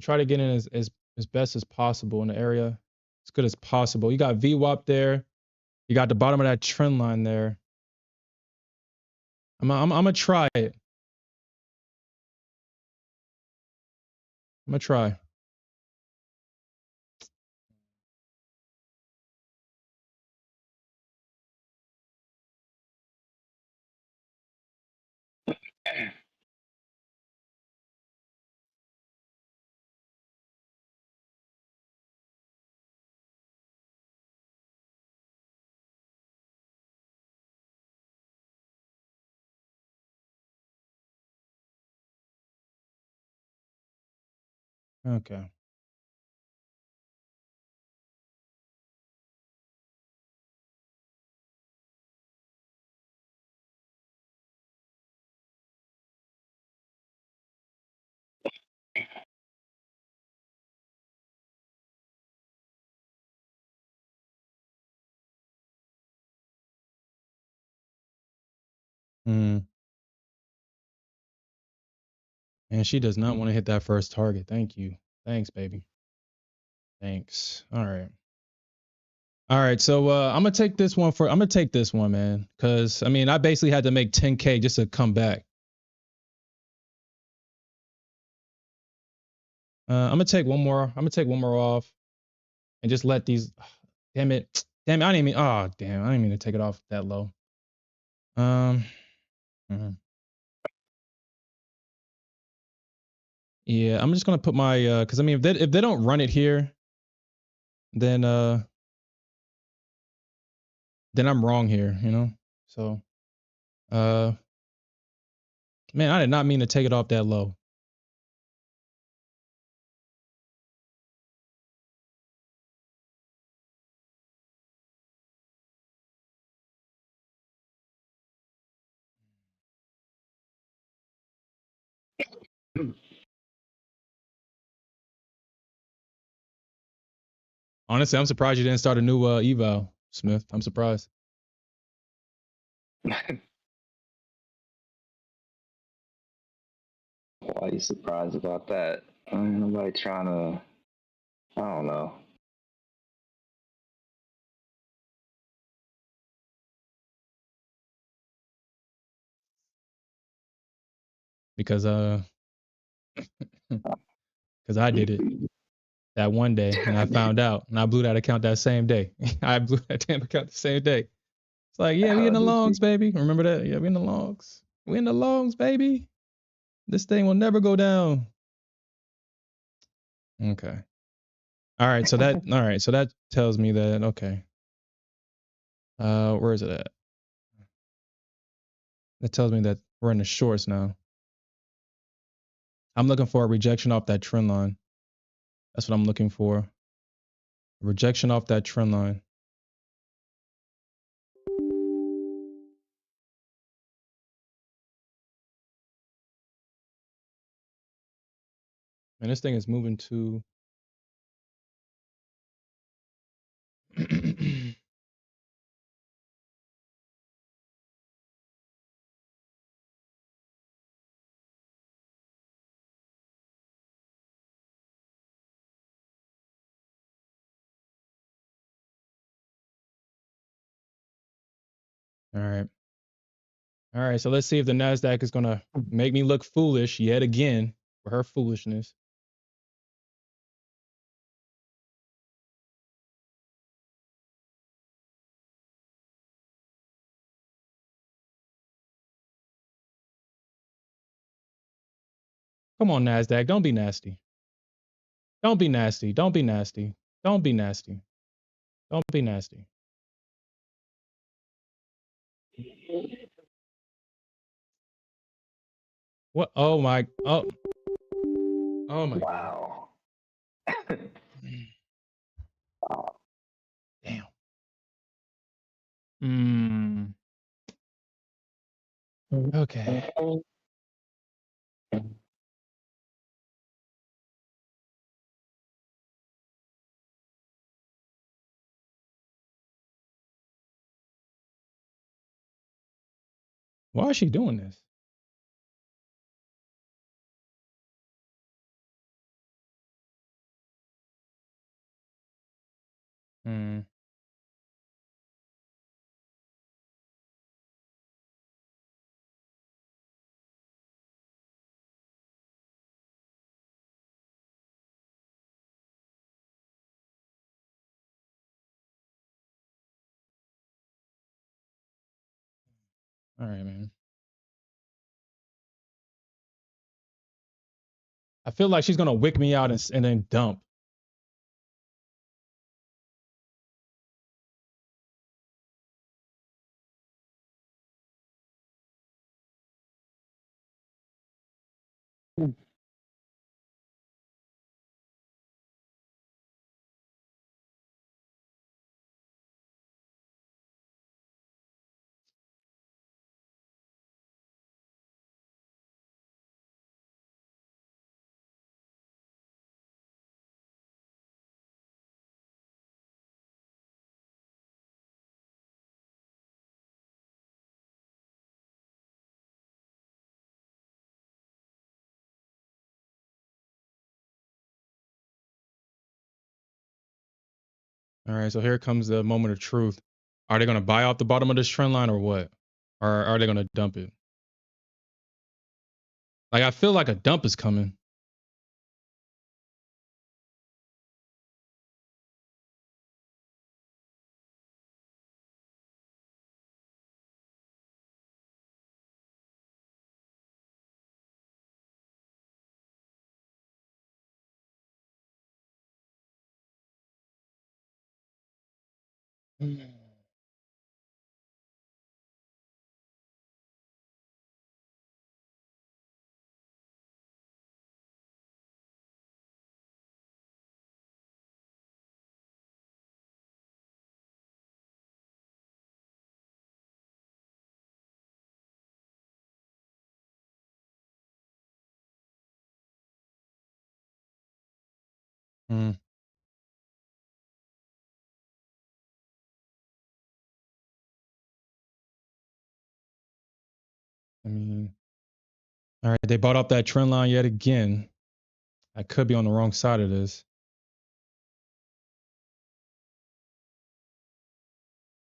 try to get in as best as possible in the area, as good as possible. You got VWAP there. You got the bottom of that trend line there. I'm gonna try it. I'm gonna try. Okay. And she does not want to hit that first target. Thank you. Thanks, baby. Thanks. All right. All right. So I'm gonna take this one, man. Cause I mean, I basically had to make 10K just to come back. I'm gonna take one more. I'm gonna take one more off and just let these. Damn it. Damn it. I didn't mean. Oh, damn. I didn't mean to take it off that low. Yeah, I'm just gonna put my because I mean if they don't run it here, then I'm wrong here, you know? So uh man, I did not mean to take it off that low. Honestly, I'm surprised you didn't start a new eval, Smith. I'm surprised. Why are you surprised about that? Ain't nobody trying to. I don't know. Because because I did it that one day and I found out and I blew that account that same day. I blew that damn account the same day. It's like, yeah, we in the longs, baby. Remember that? Yeah, we in the longs. We in the longs, baby. This thing will never go down. Okay. All right, so that tells me that okay. Where is it at? That tells me that we're in the shorts now. I'm looking for a rejection off that trend line. That's what I'm looking for. Rejection off that trend line. And this thing is moving to All right. All right, so let's see if the Nasdaq is going to make me look foolish yet again for her foolishness. Come on, Nasdaq, don't be nasty. Don't be nasty. Don't be nasty. Don't be nasty. Don't be nasty. What? Oh my. Oh. Oh my God. Wow. Oh, Damn. Hmm. Okay. Why is she doing this? Hmm. All right, man. I feel like she's gonna wick me out and then dump. All right, so here comes the moment of truth. Are they gonna buy off the bottom of this trend line or what? Or are they gonna dump it? Like I feel like a dump is coming. Hmm. I mean, all right, they bought up that trend line yet again. I could be on the wrong side of this.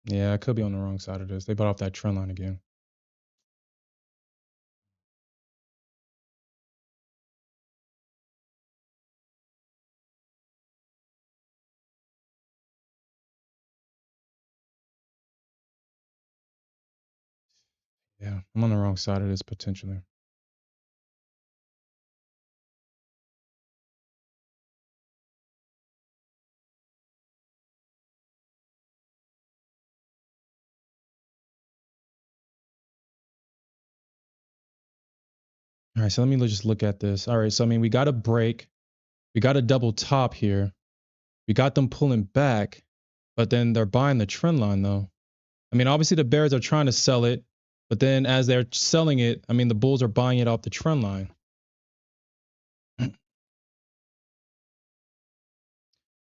Yeah, I could be on the wrong side of this. They bought off that trend line again. Yeah, I'm on the wrong side of this potentially. All right, so let me just look at this. All right, so I mean, we got a break. We got a double top here. We got them pulling back, but then they're buying the trend line though. I mean, obviously the bears are trying to sell it, but then as they're selling it, I mean, the bulls are buying it off the trend line.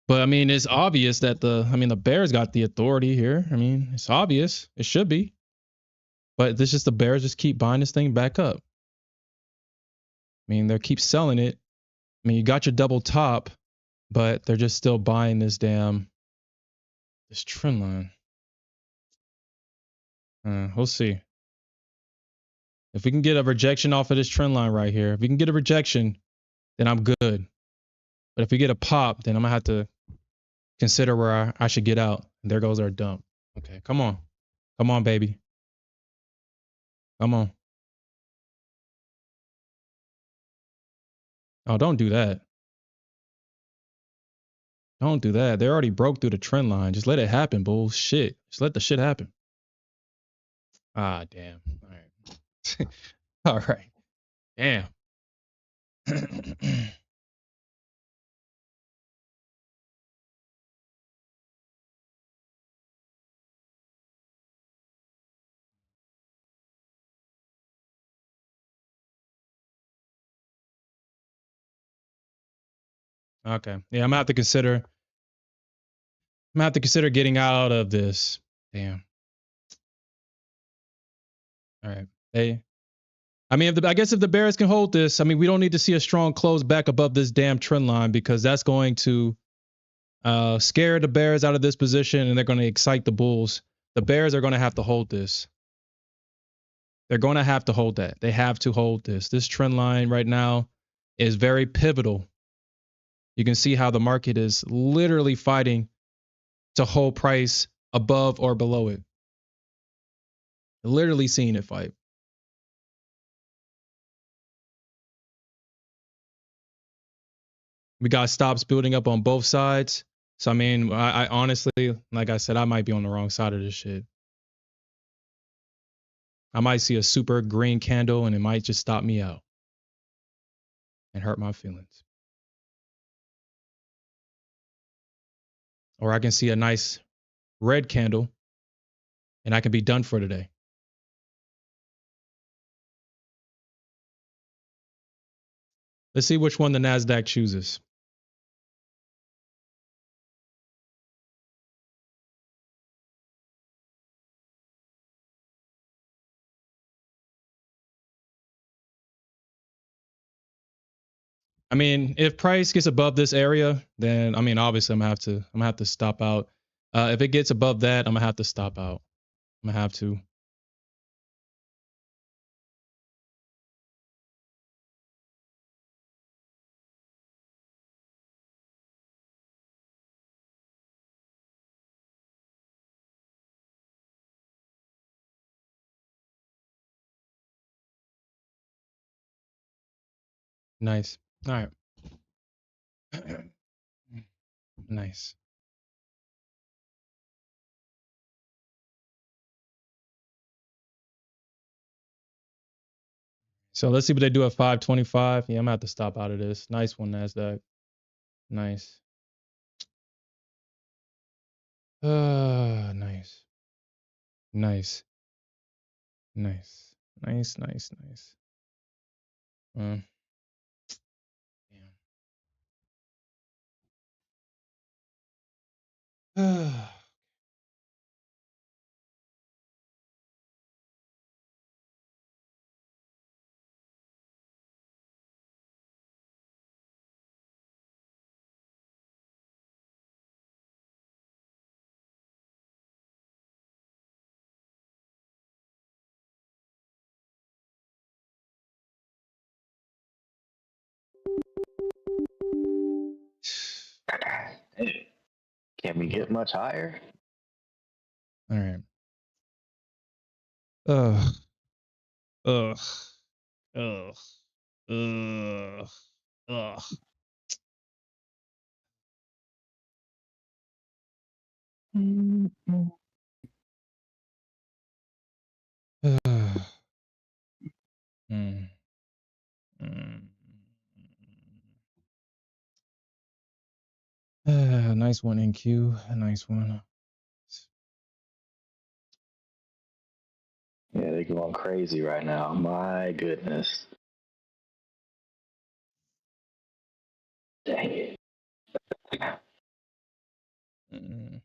But I mean, it's obvious that the bears got the authority here. I mean, it's obvious. It should be. But this just the bears just keep buying this thing back up. I mean, they keep selling it. I mean, you got your double top, but they're just still buying this trend line. We'll see. If we can get a rejection off of this trend line right here, if we can get a rejection, then I'm good. But if we get a pop, then I'm gonna have to consider where I should get out. And there goes our dump. Okay, come on. Come on, baby. Come on. Oh, don't do that. Don't do that. They already broke through the trend line. Just let it happen, bullshit. Just let the shit happen. Ah, damn. All right. All right. Damn. Okay. Yeah, I'm gonna have to consider. I'm gonna have to consider getting out of this. Damn. All right. Hey. I mean, I guess if the Bears can hold this, I mean, we don't need to see a strong close back above this damn trend line because that's going to scare the Bears out of this position and they're going to excite the Bulls. The Bears are going to have to hold this. They're going to have to hold that. They have to hold this. This trend line right now is very pivotal. You can see how the market is literally fighting to hold price above or below it. Literally seeing it fight. We got stops building up on both sides. So, I mean, I honestly, like I said, I might be on the wrong side of this shit. I might see a super green candle and it might just stop me out and hurt my feelings. Or I can see a nice red candle and I can be done for today. Let's see which one the Nasdaq chooses. I mean, if price gets above this area, then I mean, obviously I'm gonna have to stop out. If it gets above that, I'm gonna have to stop out. I'm gonna have to. Nice. All right. Nice. So let's see what they do at 525. Yeah, I'm gonna have to stop out of this. Nice one, Nasdaq. Nice. Nice. Nice. Nice. Nice. Nice. Nice. Damn. Hey, can we get much higher? All right. Ugh. Ugh. Ugh. Ugh. Ugh. Ugh. Mm. Mm. Nice one, NQ. A nice one. Yeah, they're going crazy right now. My goodness. Dang it. Mm.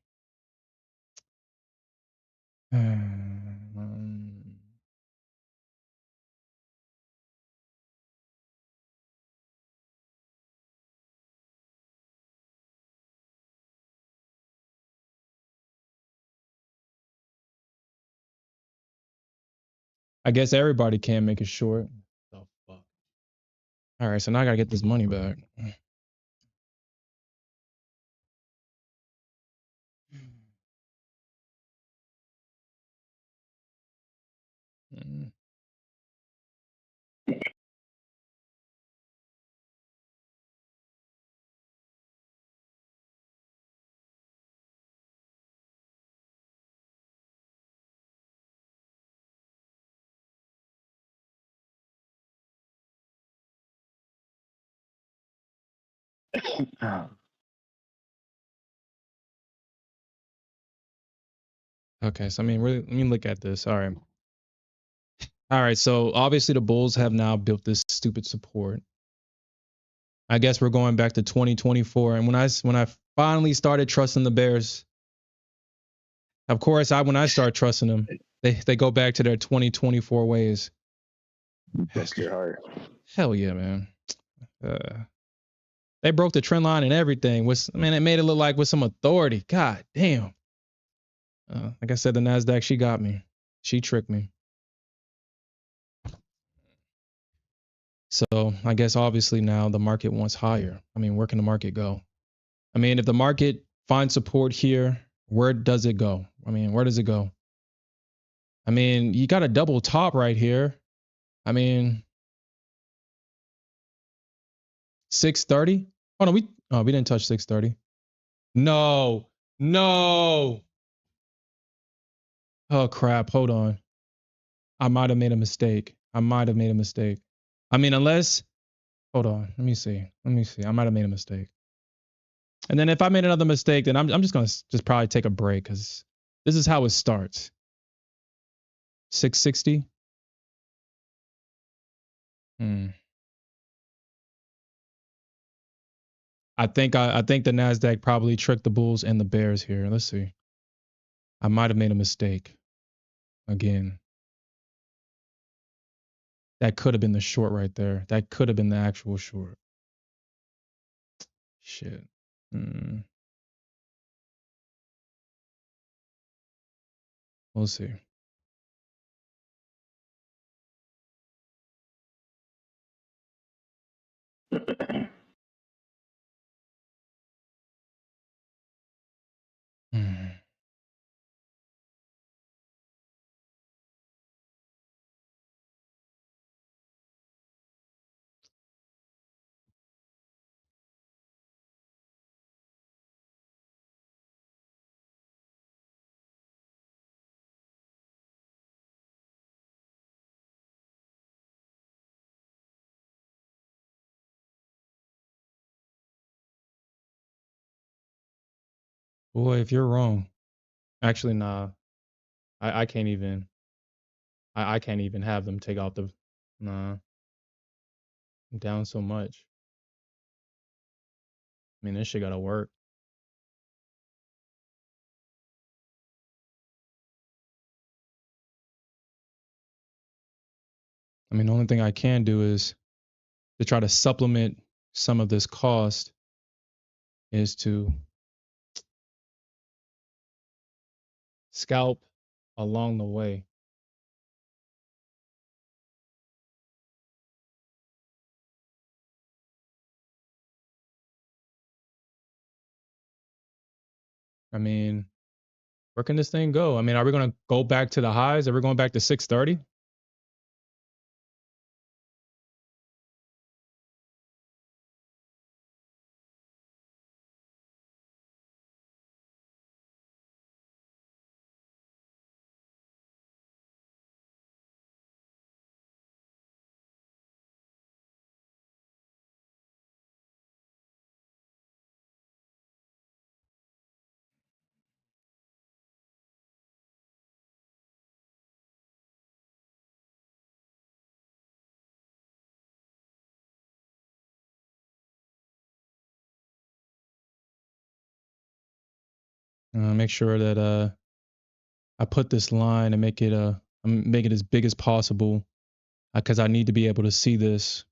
I guess everybody can make it short. Oh, fuck. All right, so now I gotta get this money back. Mm. Okay, so I mean, really, let me look at this. All right. All right, so obviously the Bulls have now built this stupid support. I guess we're going back to 2024, and when I finally started trusting the Bears, of course, when I start trusting them, they go back to their 2024 ways. Bless your heart. Hell yeah, man. Uh, they broke the trend line and everything. Man, it made it look like with some authority. God damn. Like I said, the Nasdaq, she got me. She tricked me. So I guess obviously now the market wants higher. I mean, where can the market go? I mean, if the market finds support here, where does it go? I mean, where does it go? I mean, you got a double top right here. I mean, 630. Oh no, we didn't touch 630. No, no. Oh crap. Hold on. I might have made a mistake. I might have made a mistake. I mean, unless, hold on. Let me see. Let me see. I might have made a mistake. And then if I made another mistake, then I'm just gonna just probably take a break because this is how it starts. 660. Hmm. I think the Nasdaq probably tricked the Bulls and the Bears here. Let's see. I might have made a mistake again. That could have been the short right there. That could have been the actual short. Shit. Hmm. We'll see. Hmm. Boy, if you're wrong, actually, nah. I can't even. I can't even have them take out the. Nah. I'm down so much. I mean, this shit gotta work. I mean, the only thing I can do is to try to supplement some of this cost is to scalp along the way. I mean, where can this thing go? I mean, are we gonna go back to the highs? Are we going back to 630? Make sure that I put this line and make it as big as possible because I need to be able to see this.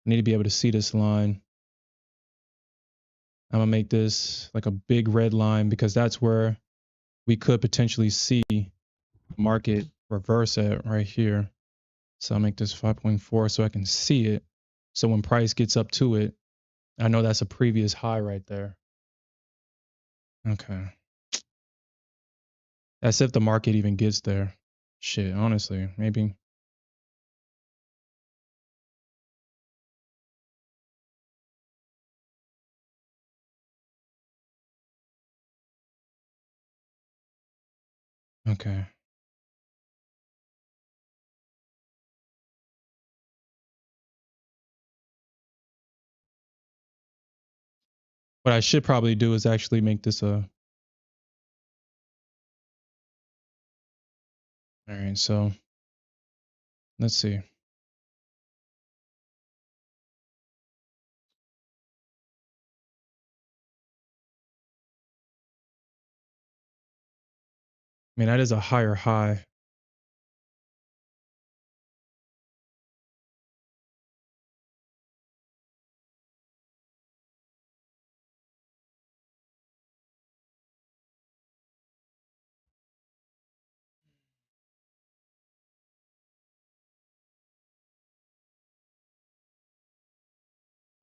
I need to be able to see this line. I'm gonna make this like a big red line because that's where we could potentially see market reverse at right here. So I'll make this 5.4 so I can see it. So when price gets up to it, I know that's a previous high right there. Okay. That's if the market even gets there. Shit, honestly, maybe. Okay. What I should probably do is actually make this a. All right, so let's see. I mean, that is a higher high.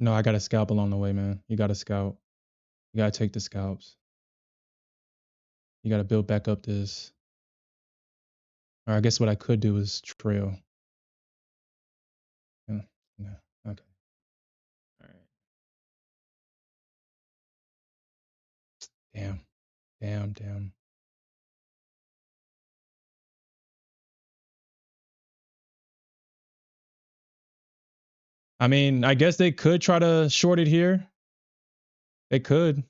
No, I got a scalp along the way, man. You got to scalp. You got to take the scalps. You got to build back up this. Or I guess what I could do is trail. Yeah. Yeah. Okay. All right. Damn. Damn. Damn. I mean, I guess they could try to short it here. They could,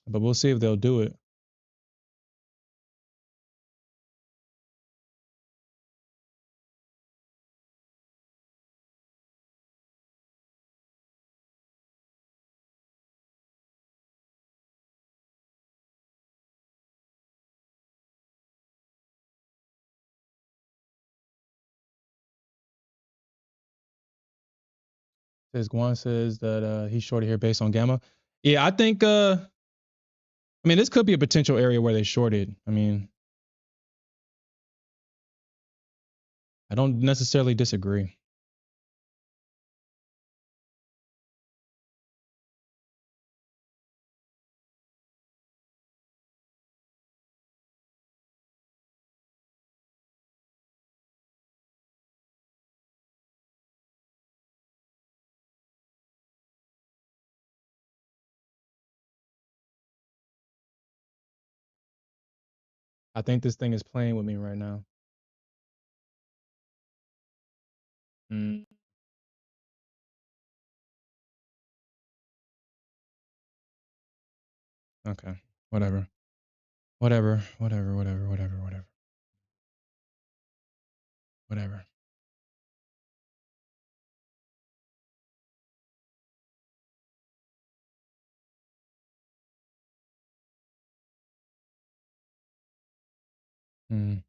but we'll see if they'll do it. Says Guan says that he's shorted here based on gamma. Yeah, I think I mean this could be a potential area where they shorted. I mean, I don't necessarily disagree. I think this thing is playing with me right now. Mm, okay. Whatever. Whatever. Whatever. Whatever. Whatever. Whatever. Whatever. Mm.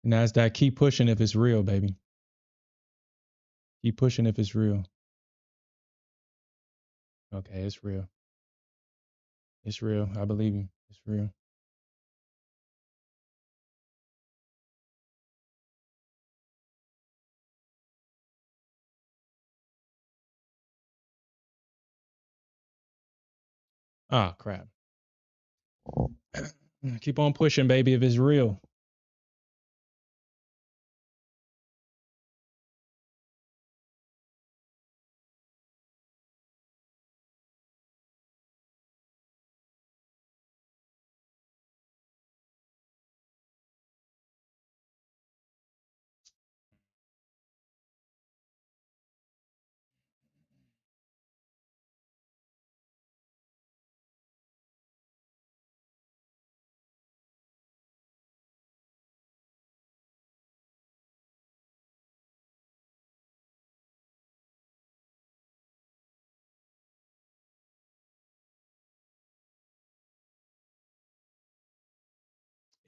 Nasdaq, keep pushing if it's real, baby. Keep pushing if it's real. Okay, it's real. It's real. I believe you. It's real. Ah, crap. Keep on pushing, baby, if it's real.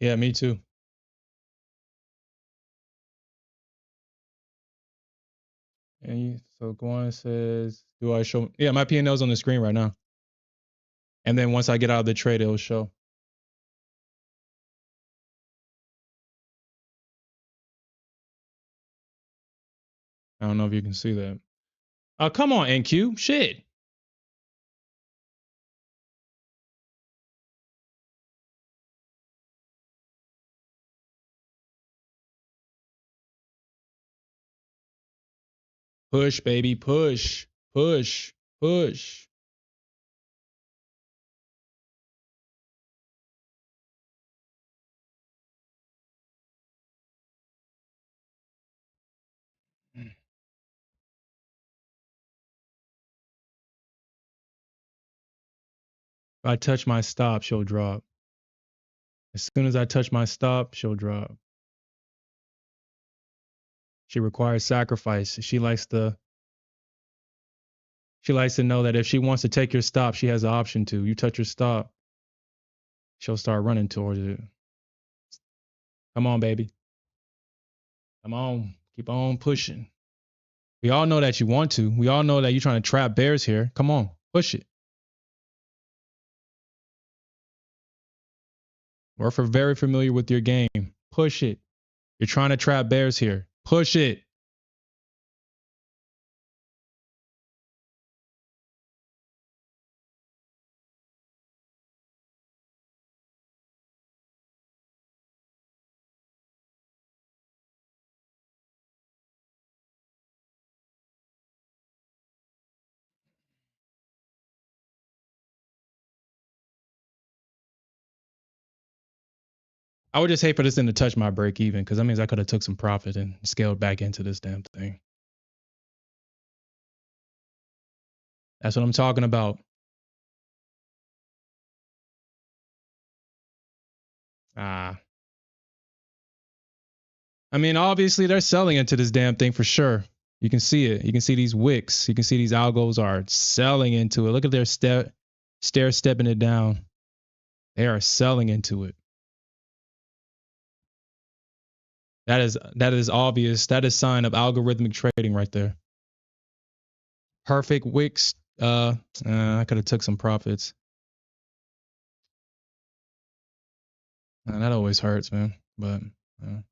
Yeah, me too. And so Guan says, do I show? Yeah, my P&L's on the screen right now. And then once I get out of the trade, it'll show. I don't know if you can see that. Oh, come on, NQ. Shit. Push, baby. Push. Push. Push. If I touch my stop, she'll drop. As soon as I touch my stop, she'll drop. She requires sacrifice. She likes to know that if she wants to take your stop, she has the option to. You touch her stop, she'll start running towards it. Come on, baby. Come on. Keep on pushing. We all know that you want to. We all know that you're trying to trap bears here. Come on. Push it. We're very familiar with your game. Push it. You're trying to trap bears here. Push it. I would just hate for this thing to touch my break even because that means I could have took some profit and scaled back into this damn thing. That's what I'm talking about. I mean, obviously they're selling into this damn thing for sure. You can see it. You can see these wicks. You can see these algos are selling into it. Look at their stair stepping it down. They are selling into it. That is obvious. That is sign of algorithmic trading right there. Perfect wicks. I could have took some profits. That always hurts, man. But okay.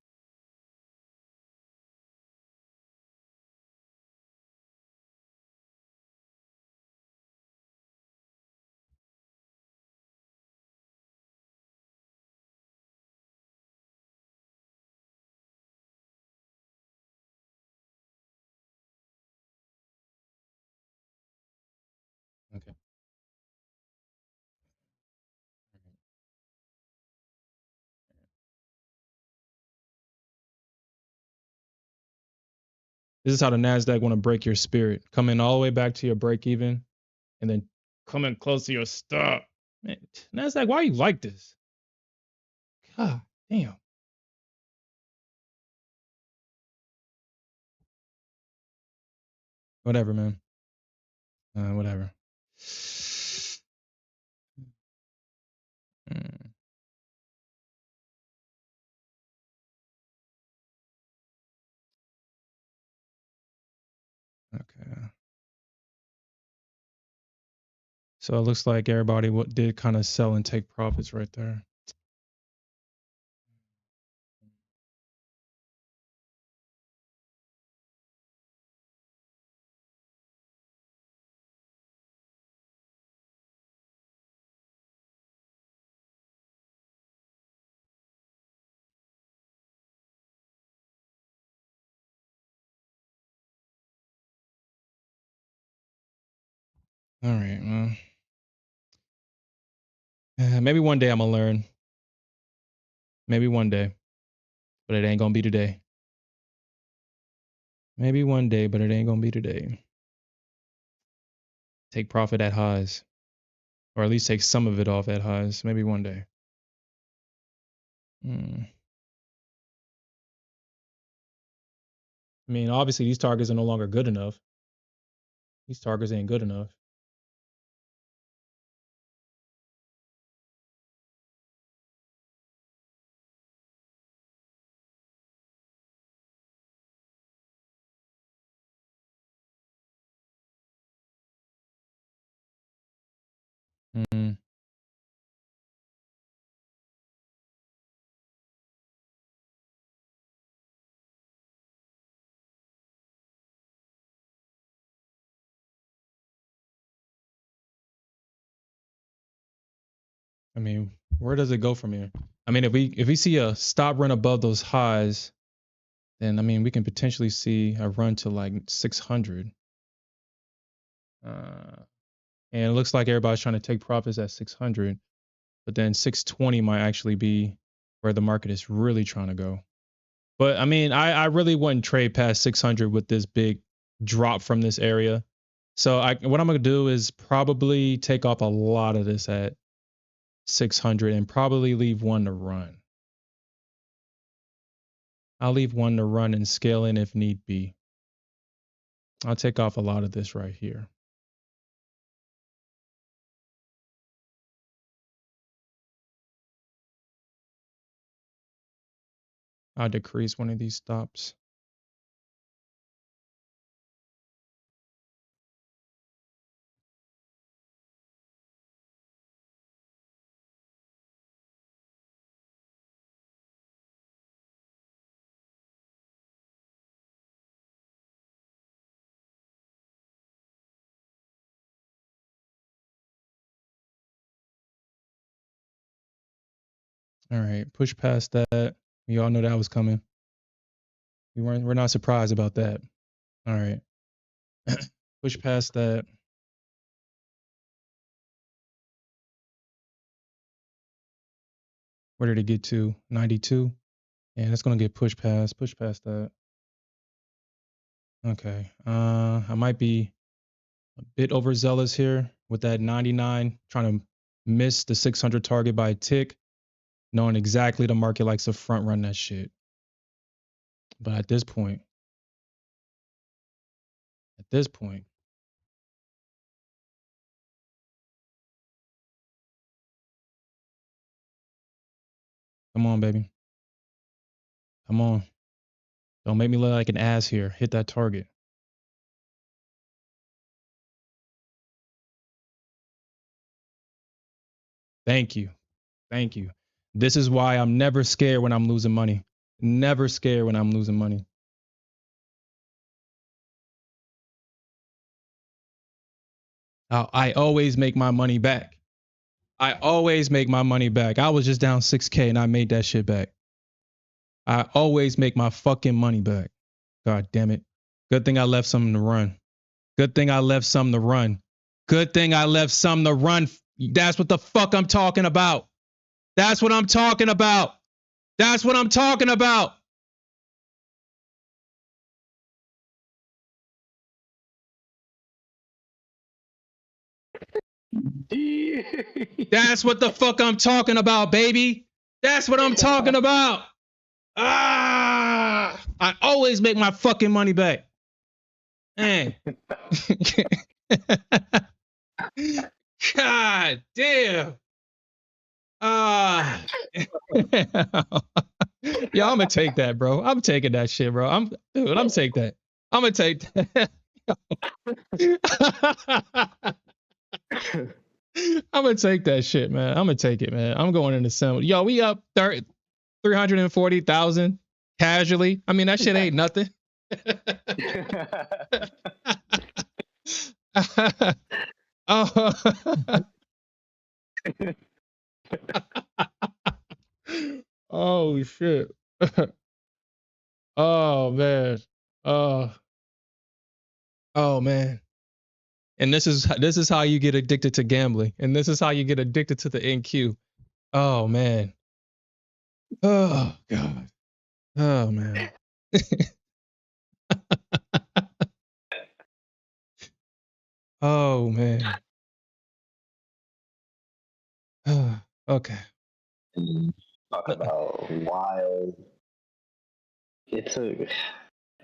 This is how the Nasdaq want to break your spirit. Come in all the way back to your break even, and then come in close to your stop. Man, Nasdaq, why are you like this? God damn. Whatever, man. Whatever. Mm, okay. So it looks like everybody did kind of sell and take profits right there. All right. Well, maybe one day I'm gonna learn. Maybe one day, but it ain't gonna be today. Maybe one day, but it ain't gonna be today. Take profit at highs, or at least take some of it off at highs. Maybe one day. I mean, obviously these targets are no longer good enough. These targets ain't good enough. Mm. I mean, where does it go from here? I mean, if we see a stop run above those highs, then I mean we can potentially see a run to like 600. And it looks like everybody's trying to take profits at 600, but then 620 might actually be where the market is really trying to go. But I mean, I really wouldn't trade past 600 with this big drop from this area. So what I'm gonna do is probably take off a lot of this at 600 and probably leave one to run. I'll leave one to run and scale in if need be. I'll take off a lot of this right here. I'll decrease one of these stops. All right, push past that. We all know that was coming. We're not surprised about that. All right. Push past that. Where did it get to? 92. And it's gonna get pushed past. Push past that. Okay. I might be a bit overzealous here with that 99, trying to miss the 600 target by a tick, knowing exactly the market likes to front run that shit. But at this point, come on, baby. Come on. Don't make me look like an ass here. Hit that target. Thank you. Thank you. This is why I'm never scared when I'm losing money. Never scared when I'm losing money. I always make my money back. I always make my money back. I was just down 6K and I made that shit back. I always make my fucking money back. God damn it. Good thing I left something to run. Good thing I left something to run. Good thing I left something to run. That's what the fuck I'm talking about. That's what I'm talking about. That's what I'm talking about. That's what the fuck I'm talking about, baby. That's what I'm talking about. I always make my fucking money back. Man. God damn. Yeah, I'm gonna take that, bro. I'm taking that shit, bro. I'm gonna take that. I'm gonna take that. I'm gonna take that shit, man. I'm gonna take it, man. I'm going into sim. Yo, we up 340,000 casually. I mean, that shit ain't nothing. Oh. Oh shit. Oh man. Oh man. And this is how you get addicted to gambling. And this is how you get addicted to the NQ. Oh man. Oh god. Oh man. Oh man. Okay. Talk about wild. It took,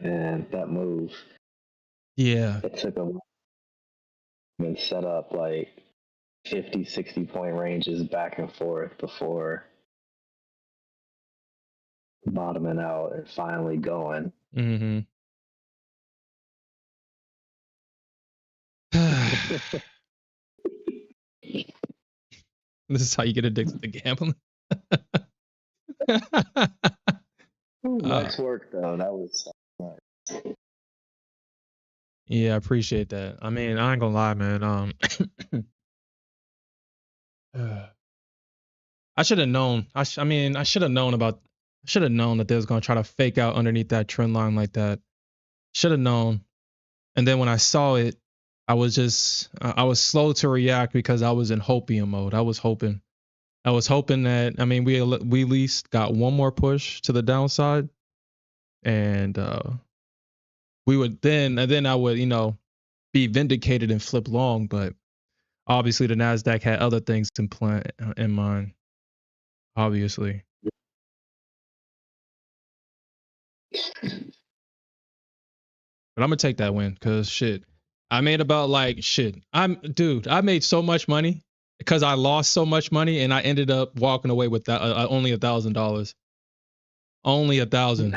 man, that move. Yeah. It took a and set up like 50, 60 point ranges back and forth before bottoming out and finally going. Mm-hmm. This is how you get addicted to gambling. Nice work, though. That was nice. Yeah, I appreciate that. I mean, I ain't gonna lie, man. I should have known. I mean, I should have known about. I should have known that they was gonna try to fake out underneath that trend line like that. Should have known. And then when I saw it, I was just I was slow to react because I was in hopium mode. I was hoping. I was hoping that we at least got one more push to the downside, and we would then I would be vindicated and flip long. But obviously the Nasdaq had other things in mind. Obviously. But I'm gonna take that win because shit, I made about like shit. I made so much money because I lost so much money and I ended up walking away with that only $1,000. Only 1,000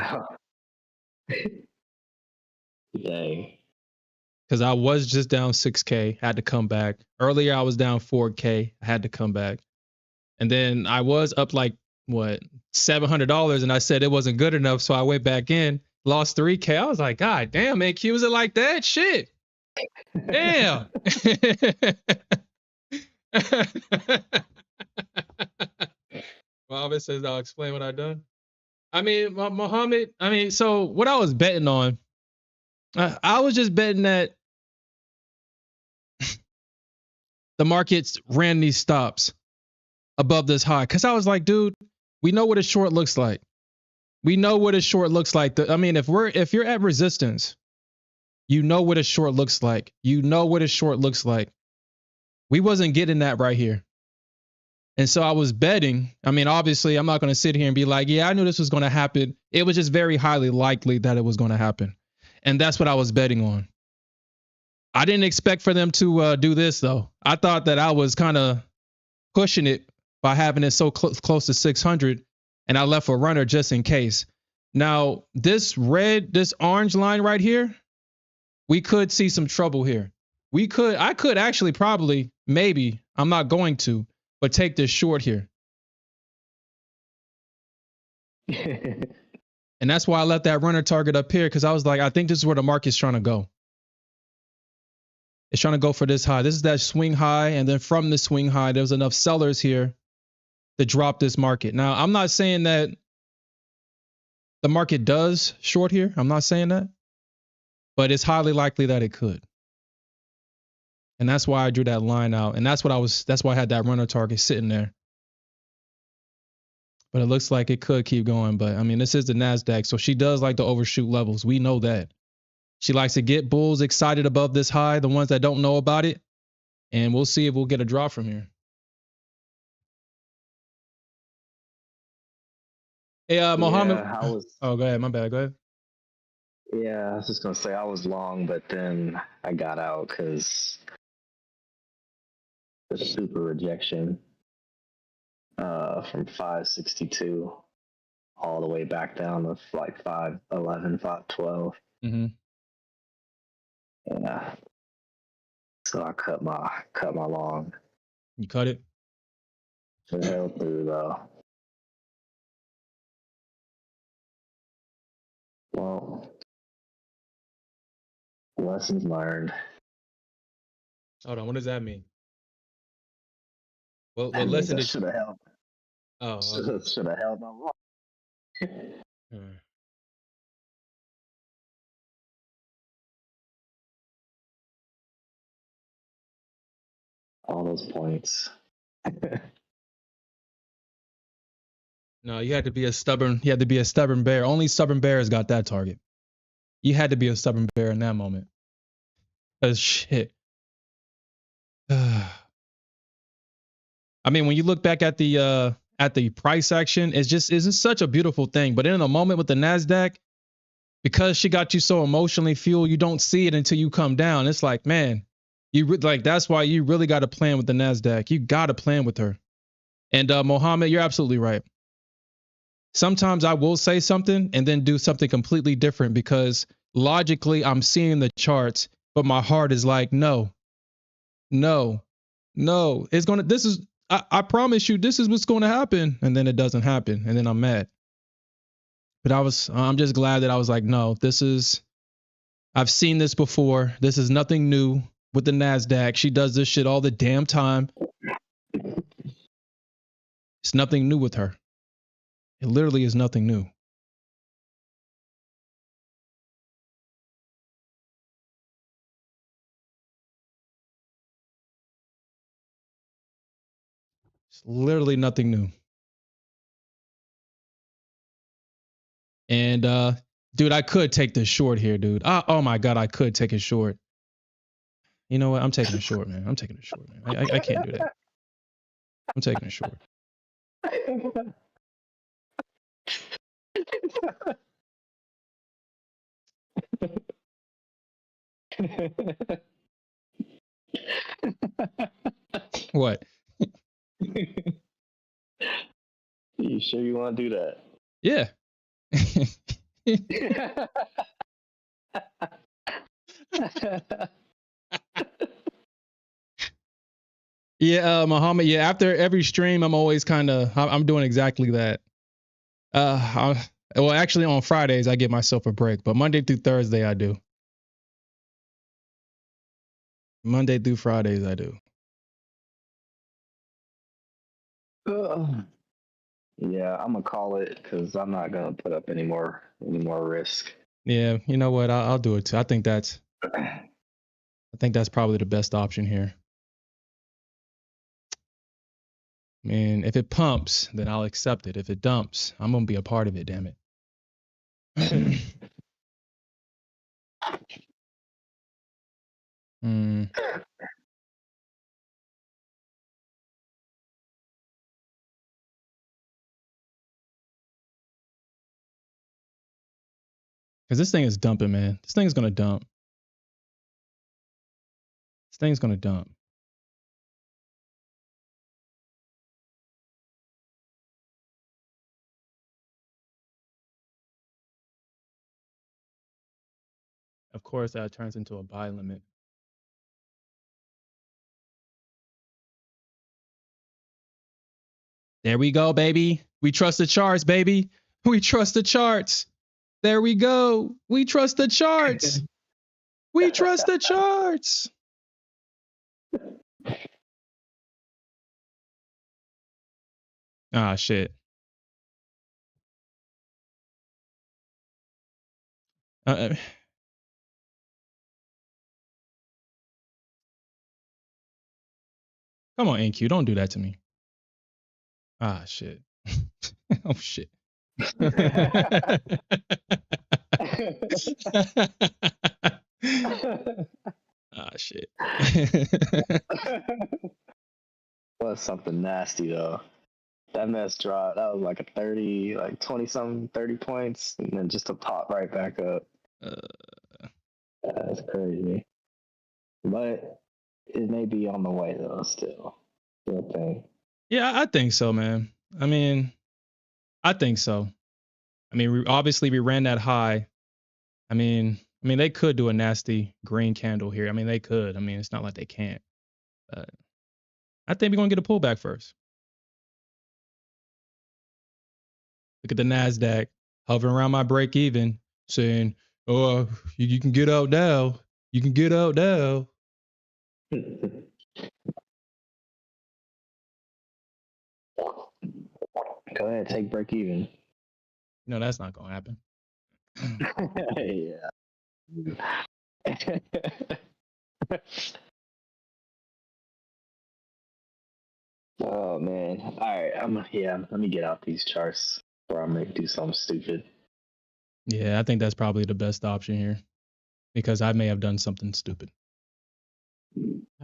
Dang. because I was just down 6K. Had to come back. Earlier I was down 4K. I had to come back, and then I was up like what $700, and I said it wasn't good enough, so I went back in. Lost 3K. I was like, God damn, man, Q, was it like that? Shit. Damn. Mohammed says I'll explain what I done. I mean, Mohammed, so what I was betting on, I was just betting that the markets ran these stops above this high. Cause I was like, dude, we know what a short looks like. We know what a short looks like. If you're at resistance, you know what a short looks like. You know what a short looks like. We wasn't getting that right here. And so I was betting. I mean, obviously, I'm not going to sit here and be like, yeah, I knew this was going to happen. It was just very highly likely that it was going to happen. And that's what I was betting on. I didn't expect for them to do this, though. I thought that I was kind of pushing it by having it so close to 600. And I left a runner just in case. Now, this orange line right here, we could see some trouble here. I could actually probably, maybe, I'm not going to, but take this short here. And that's why I left that runner target up here, because I was like, I think this is where the market's trying to go. It's trying to go for this high. This is that swing high, and then from the swing high, there's enough sellers here to drop this market. Now, I'm not saying that the market does short here. I'm not saying that. But it's highly likely that it could. And that's why I drew that line out. And that's why I had that runner target sitting there. But it looks like it could keep going. But I mean, this is the Nasdaq, so she does like to overshoot levels. We know that. She likes to get bulls excited above this high, the ones that don't know about it. And we'll see if we'll get a drop from here. Hey, Mohammed. Yeah, oh, go ahead. My bad. Go ahead. Yeah, I was just gonna say I was long, but then I got out because the super rejection from 562 all the way back down to like 511, 512. Mm-hmm. Yeah. So I cut my long. You cut it? It held through though. Well, lessons learned. Hold on, what does that mean? Well, That lesson should have held. Oh, should have held my long. All those points. No, you had to be a stubborn bear. Only stubborn bears got that target. You had to be a stubborn bear in that moment. Cause shit. I mean, when you look back at the price action, it's such a beautiful thing. But in a moment with the Nasdaq, because she got you so emotionally fueled, you don't see it until you come down. It's like, man, that's why you really got to plan with the Nasdaq. You got to plan with her. And Mohammed, you're absolutely right. Sometimes I will say something and then do something completely different because logically I'm seeing the charts, but my heart is like, no. This is I promise you this is what's going to happen. And then it doesn't happen. And then I'm mad. But I'm just glad that I was like, no, I've seen this before. This is nothing new with the Nasdaq. She does this shit all the damn time. It's nothing new with her. It literally is nothing new. It's literally nothing new. And dude, I could take this short here, dude. Oh my god, I could take it short. You know what? I'm taking it short, man. I'm taking it short, man. I can't do that. I'm taking it short. What? You sure you want to do that? Yeah. Yeah, Muhammad. Yeah, after every stream, I'm always I'm doing exactly that. Well, actually, on Fridays I give myself a break, but Monday through Thursday I do. Monday through Fridays I do. Yeah, I'm gonna call it because I'm not gonna put up any more risk. Yeah, you know what? I'll do it too. I think that's probably the best option here. I mean, if it pumps, then I'll accept it. If it dumps, I'm gonna be a part of it. Damn it. Because this thing is dumping, man. This thing's gonna dump. This thing's gonna dump. Of course, that turns into a buy limit. There we go, baby. We trust the charts, baby. We trust the charts. There we go. We trust the charts. We trust the charts. Ah, shit. Come on, NQ. Don't do that to me. Ah, shit. Oh, shit. Ah, shit. Was something nasty though. That mess dropped. That was like a 30, like 20 something, 30 points, and then just to pop right back up. That's crazy. But it may be on the way though. Still thing. Yeah, I think so, man. I mean, I think so. I mean, obviously we ran that high. I mean, they could do a nasty green candle here. I mean, they could. I mean, it's not like they can't. But I think we're gonna get a pullback first. Look at the Nasdaq hovering around my break even, saying, "Oh, you can get out now. You can get out now." Go ahead, take break even. No, that's not gonna happen. Yeah. Oh man. All right. Let me get out these charts before I make do something stupid. Yeah, I think that's probably the best option here because I may have done something stupid.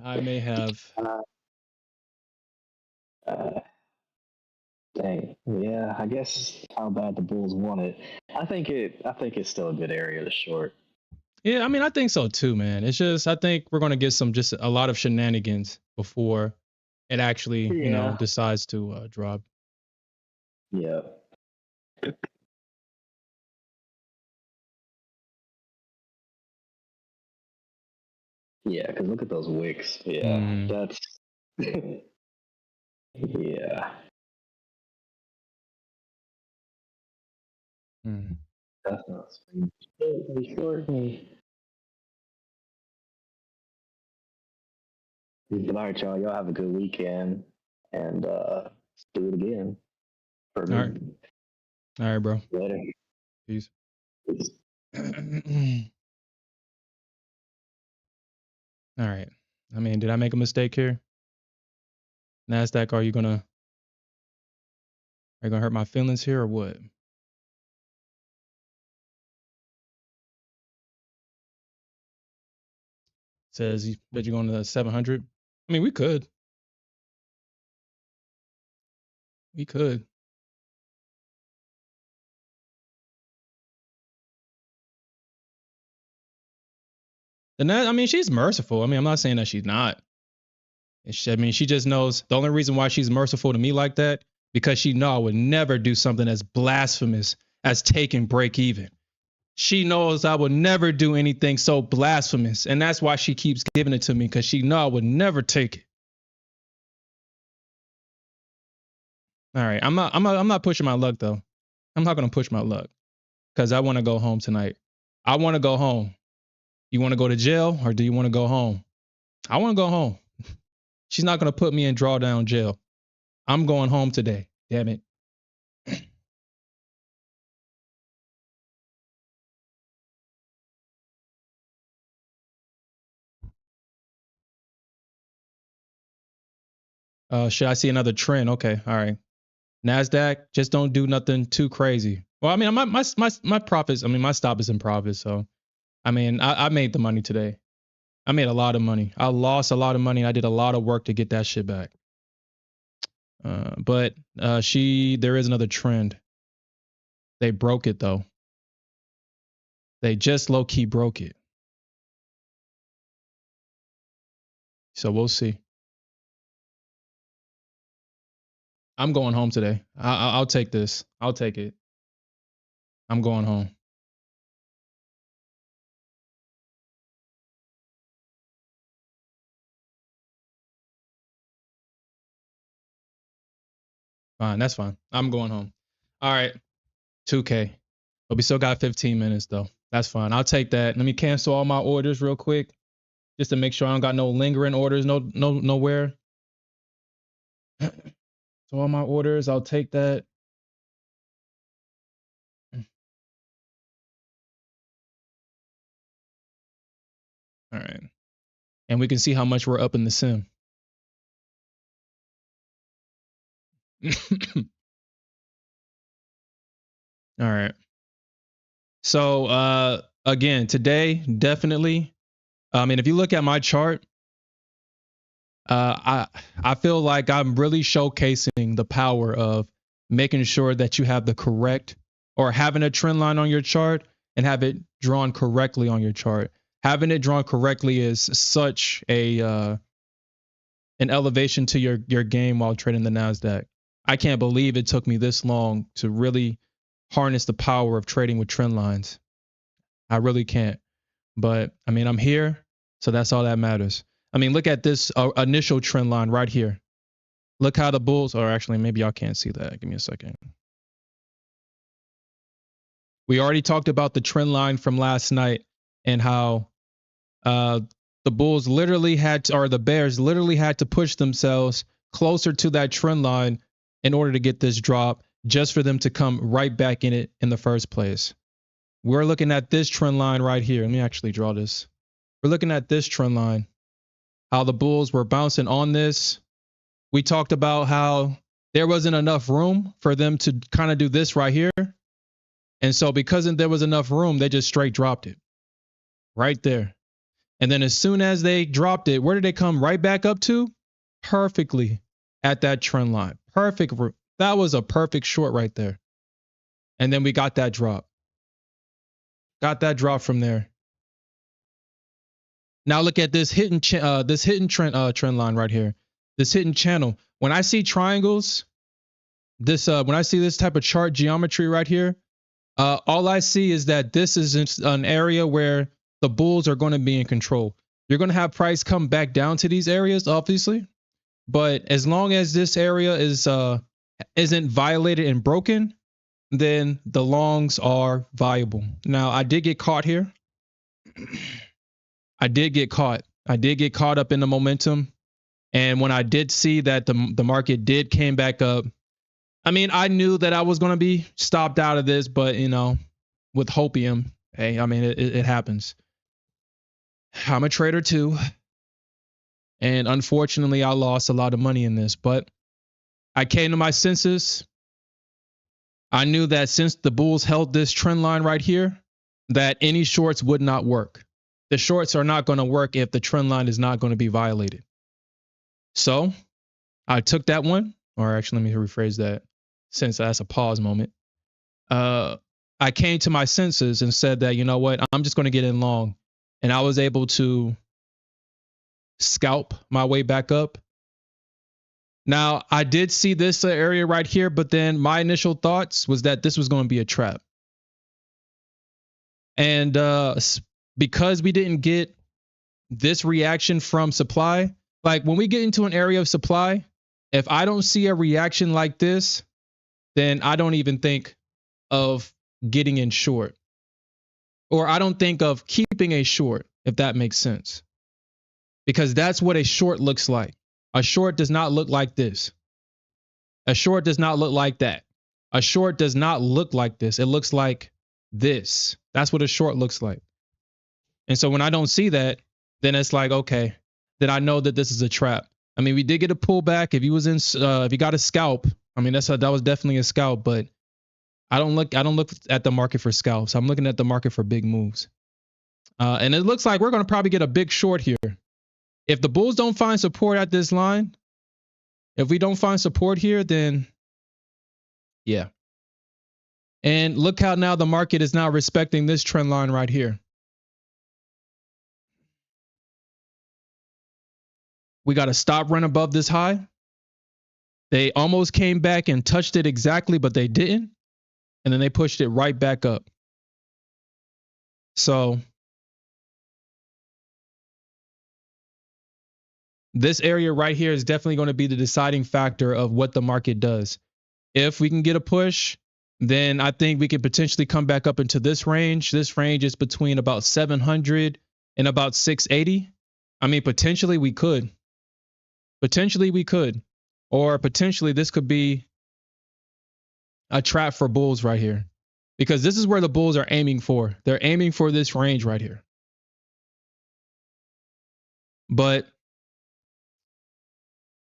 I may have. Dang. Yeah. I guess how bad the Bulls want it. I think it's still a good area to short. Yeah, I mean, I think so too, man. It's just I think we're gonna get just a lot of shenanigans before it actually, decides to drop. Yeah. Yeah, because look at those wicks. Yeah, that's Yeah. That's not sweet. They short me. All right, y'all. Y'all have a good weekend, and let's do it again for All right. me. All right, bro. Later. Peace. Peace. All right. I mean, did I make a mistake here? Nasdaq, are you gonna hurt my feelings here or what? Says that you're going to 700. I mean, we could. We could. And that, I mean, she's merciful. I mean, I'm not saying that she's not. I mean, she just knows the only reason why she's merciful to me like that because she know I would never do something as blasphemous as taking break even. She knows I would never do anything so blasphemous, and that's why she keeps giving it to me because she know I would never take it. All right, I'm not pushing my luck though. I'm not gonna push my luck because I want to go home tonight. I want to go home. You want to go to jail or do you want to go home? I want to go home. She's not gonna put me in drawdown jail. I'm going home today. Damn it. Should I see another trend? Okay, all right. Nasdaq, just don't do nothing too crazy. Well, I mean, my profits. I mean, my stop is in profit, so I mean, I made the money today. I made a lot of money. I lost a lot of money. I did a lot of work to get that shit back. But there is another trend. They broke it though. They just low key broke it. So we'll see. I'm going home today. I'll take this. I'll take it. I'm going home. Fine. That's fine. I'm going home. All right. 2K. But we still got 15 minutes though. That's fine. I'll take that. Let me cancel all my orders real quick, just to make sure I don't got no lingering orders, nowhere. So all my orders, I'll take that. All right. And we can see how much we're up in the sim. All right. So again, today, definitely. I mean, if you look at my chart, I feel like I'm really showcasing the power of making sure that you have the correct or having a trend line on your chart and have it drawn correctly on your chart. Having it drawn correctly is such a an elevation to your game while trading the Nasdaq. I can't believe it took me this long to really harness the power of trading with trend lines. I really can't. But I mean, I'm here, so that's all that matters. I mean, look at this initial trend line right here. Look how the bulls, or actually, maybe y'all can't see that. Give me a second. We already talked about the trend line from last night and how the bulls literally had to, or the bears literally had to push themselves closer to that trend line in order to get this drop, just for them to come right back in it in the first place. We're looking at this trend line right here. Let me actually draw this. We're looking at this trend line, how the bulls were bouncing on this. We talked about how there wasn't enough room for them to kind of do this right here. And so because there was enough room, they just straight dropped it right there. And then as soon as they dropped it, where did they come right back up to? Perfectly at that trend line. Perfect. That was a perfect short right there. And then we got that drop. Got that drop from there. Now look at this hidden trend line right here. This hidden channel. When I see triangles, when I see this type of chart geometry right here, all I see is that this is an area where the bulls are going to be in control. You're going to have price come back down to these areas, obviously. But as long as this area isn't violated and broken, then the longs are viable. Now, I did get caught here. I did get caught. I did get caught up in the momentum. And when I did see that the market did came back up, I mean, I knew that I was going to be stopped out of this, but with hopium, hey, I mean, it happens. I'm a trader too. And unfortunately, I lost a lot of money in this, but I came to my senses. I knew that since the bulls held this trend line right here, that any shorts would not work. The shorts are not going to work if the trend line is not going to be violated. So I took that one, or actually, let me rephrase that since that's a pause moment. I came to my senses and said that, you know what, I'm just going to get in long. And I was able to scalp my way back up. Now, I did see this area right here, but then my initial thoughts was that this was going to be a trap. And because we didn't get this reaction from supply, like when we get into an area of supply, if I don't see a reaction like this, then I don't even think of getting in short. Or I don't think of keeping a short, if that makes sense. Because that's what a short looks like. A short does not look like this. A short does not look like that. A short does not look like this. It looks like this. That's what a short looks like. And so when I don't see that, then it's like, okay, then I know that this is a trap. I mean, we did get a pullback. If you got a scalp, I mean, that was definitely a scalp, but I don't look at the market for scalps. I'm looking at the market for big moves. And it looks like we're going to probably get a big short here. If the bulls don't find support at this line, if we don't find support here, then yeah. And look how now the market is now respecting this trend line right here. We got to stop run above this high. They almost came back and touched it exactly, but they didn't. And then they pushed it right back up. So this area right here is definitely going to be the deciding factor of what the market does. If we can get a push, then I think we could potentially come back up into this range. This range is between about 700 and about 680. I mean, potentially we could. Potentially we could. Or potentially this could be a trap for bulls right here. Because this is where the bulls are aiming for. They're aiming for this range right here. But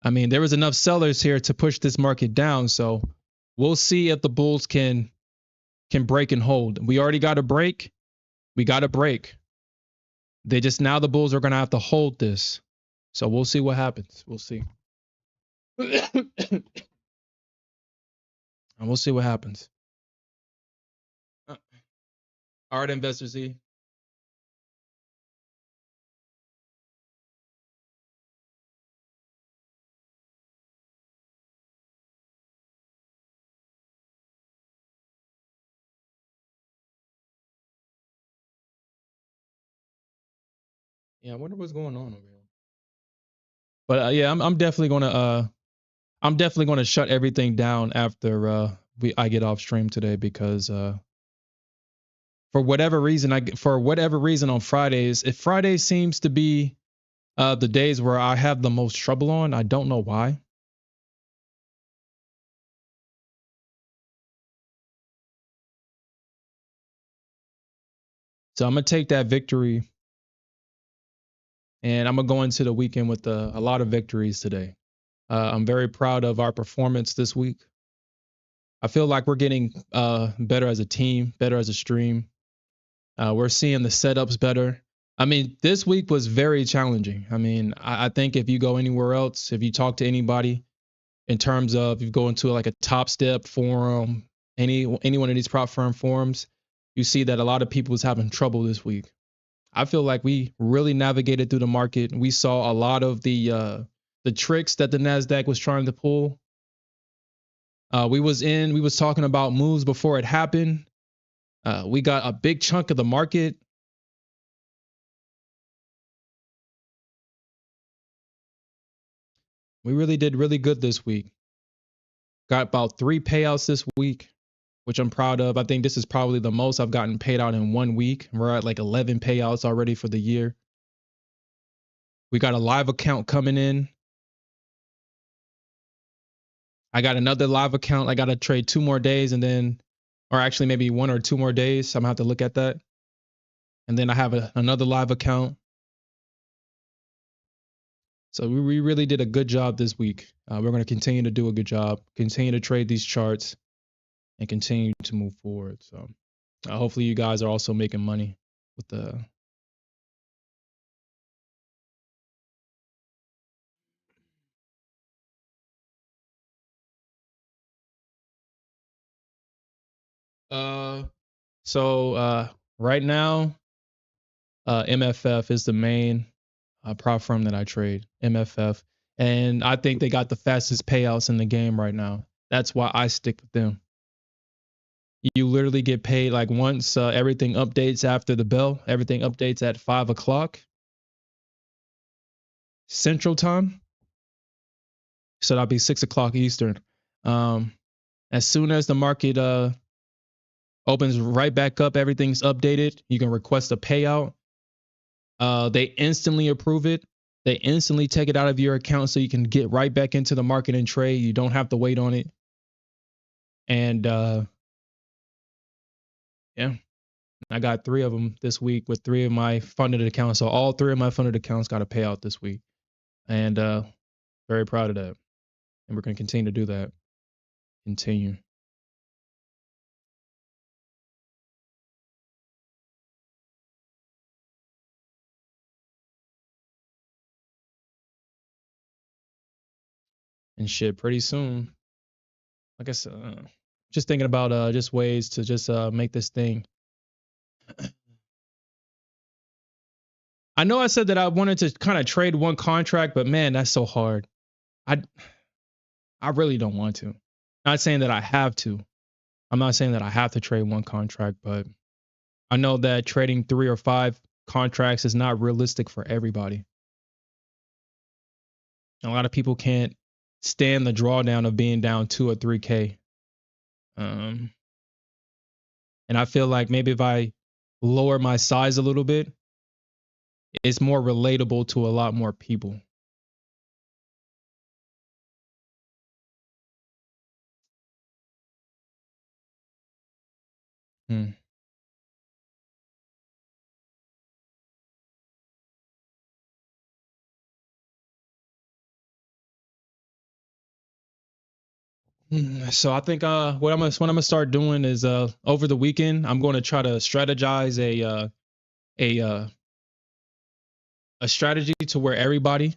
I mean, there was enough sellers here to push this market down. So we'll see if the bulls can break and hold. We already got a break. We got a break. Now the bulls are going to have to hold this. So we'll see what happens. We'll see. And we'll see what happens. All right, Investor Z. Yeah, I wonder what's going on over here. But yeah, I'm definitely gonna shut everything down after I get off stream today because for whatever reason on Fridays, if Friday seems to be the days where I have the most trouble on, I don't know why. So I'm gonna take that victory, and I'm gonna go into the weekend with a lot of victories today. I'm very proud of our performance this week. I feel like we're getting better as a team, better as a stream. We're seeing the setups better. I mean, this week was very challenging. I mean, I think if you go anywhere else, if you talk to anybody in terms of you go into like a Top Step forum, any one of these prop firm forums, you see that a lot of people was having trouble this week. I feel like we really navigated through the market. We saw a lot of the tricks that the Nasdaq was trying to pull. We was talking about moves before it happened. We got a big chunk of the market. We really did really good this week. Got about 3 payouts this week, which I'm proud of. I think this is probably the most I've gotten paid out in 1 week. We're at like 11 payouts already for the year. We got a live account coming in. I got another live account. I got to trade 2 more days and then, or actually maybe 1 or 2 more days. I'm gonna have to look at that. And then I have another live account. So we really did a good job this week. We're going to continue to do a good job, continue to trade these charts, and continue to move forward. So hopefully you guys are also making money with the. Uh, so right now, MFF is the main prop firm that I trade. MFF, and I think they got the fastest payouts in the game right now. That's why I stick with them. You literally get paid like once everything updates after the bell. Everything updates at 5 o'clock Central Time. So that'll be 6 o'clock Eastern. As soon as the market opens right back up, everything's updated. You can request a payout. They instantly approve it. They instantly take it out of your account so you can get right back into the market and trade. You don't have to wait on it. And yeah, I got 3 of them this week with 3 of my funded accounts. So all 3 of my funded accounts got a payout this week. And very proud of that. And we're going to continue to do that. Continue. And shit, pretty soon. Like I said, just thinking about just ways to just make this thing. I know I said that I wanted to kind of trade one contract, but man, that's so hard. I I really don't want to. Not saying that I have to. I'm not saying that I have to trade one contract, but I know that trading 3 or 5 contracts is not realistic for everybody. A lot of people can't stand the drawdown of being down 2 or 3K. And I feel like maybe if I lower my size a little bit, it's more relatable to a lot more people. Hmm. So I think what I'm gonna start doing is over the weekend I'm going to try to strategize a uh, a strategy to where everybody.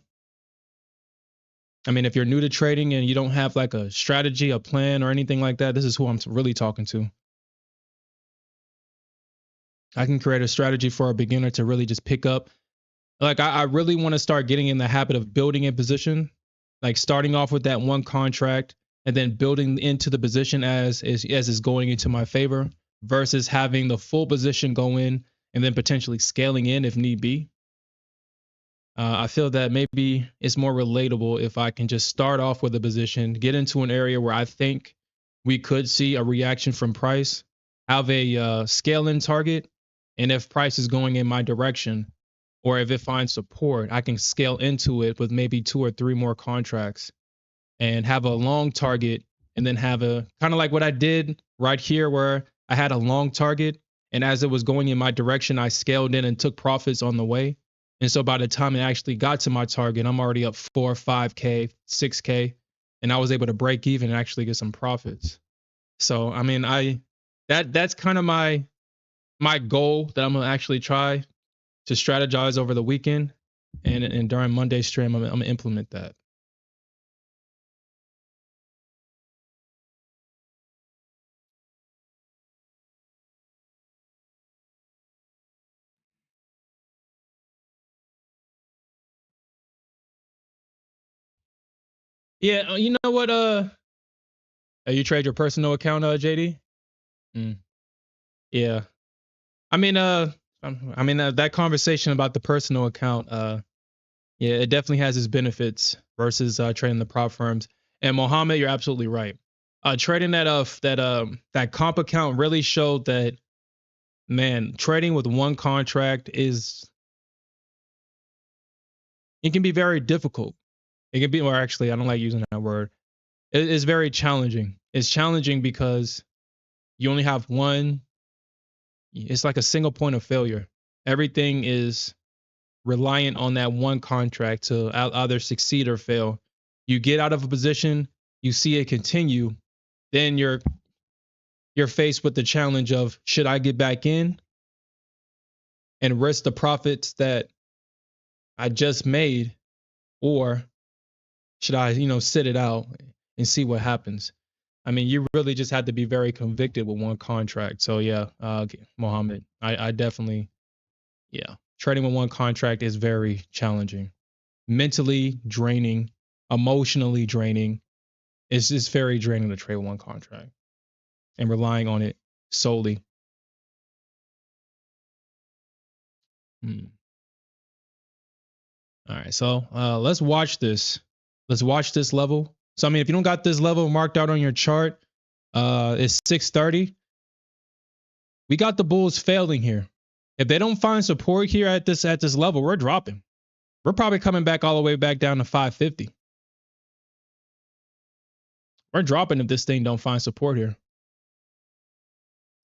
I mean, if you're new to trading and you don't have like a strategy, a plan, or anything like that, this is who I'm really talking to. I can create a strategy for a beginner to really just pick up. Like I really want to start getting in the habit of building a position, like starting off with that one contract and then building into the position as is going into my favor versus having the full position go in and then potentially scaling in if need be. I feel that maybe it's more relatable if I can just start off with a position, get into an area where I think we could see a reaction from price, have a scale in target, and if price is going in my direction, or if it finds support, I can scale into it with maybe 2 or 3 more contracts and have a long target and then have a kind of like what I did right here where I had a long target and as it was going in my direction, I scaled in and took profits on the way. And so by the time it actually got to my target, I'm already up 4, 5K, 6K, and I was able to break even and actually get some profits. So I mean, that's kind of my goal that I'm gonna actually try to strategize over the weekend, and during Monday's stream, I'm gonna implement that. Yeah, you know what? You trade your personal account, JD? Mm, yeah. I mean, that conversation about the personal account. Yeah, it definitely has its benefits versus trading the prop firms. And Mohammed, you're absolutely right. Trading that comp account really showed that, man, trading with one contract it can be very difficult. It can be, or actually, I don't like using that word. It's very challenging. It's challenging because you only have one. It's like a single point of failure. Everything is reliant on that one contract to either succeed or fail. You get out of a position, you see it continue, then you're faced with the challenge of, should I get back in and risk the profits that I just made, or should I, sit it out and see what happens? I mean, you really just have to be very convicted with one contract. So yeah, Mohammed, I definitely, yeah, trading with one contract is very challenging, mentally draining, emotionally draining. It's just very draining to trade one contract and relying on it solely. Hmm. All right, so let's watch this. Let's watch this level. So I mean, if you don't got this level marked out on your chart, it's 630. We got the bulls failing here. If they don't find support here at this level, we're dropping. We're probably coming back all the way back down to 550. We're dropping if this thing don't find support here,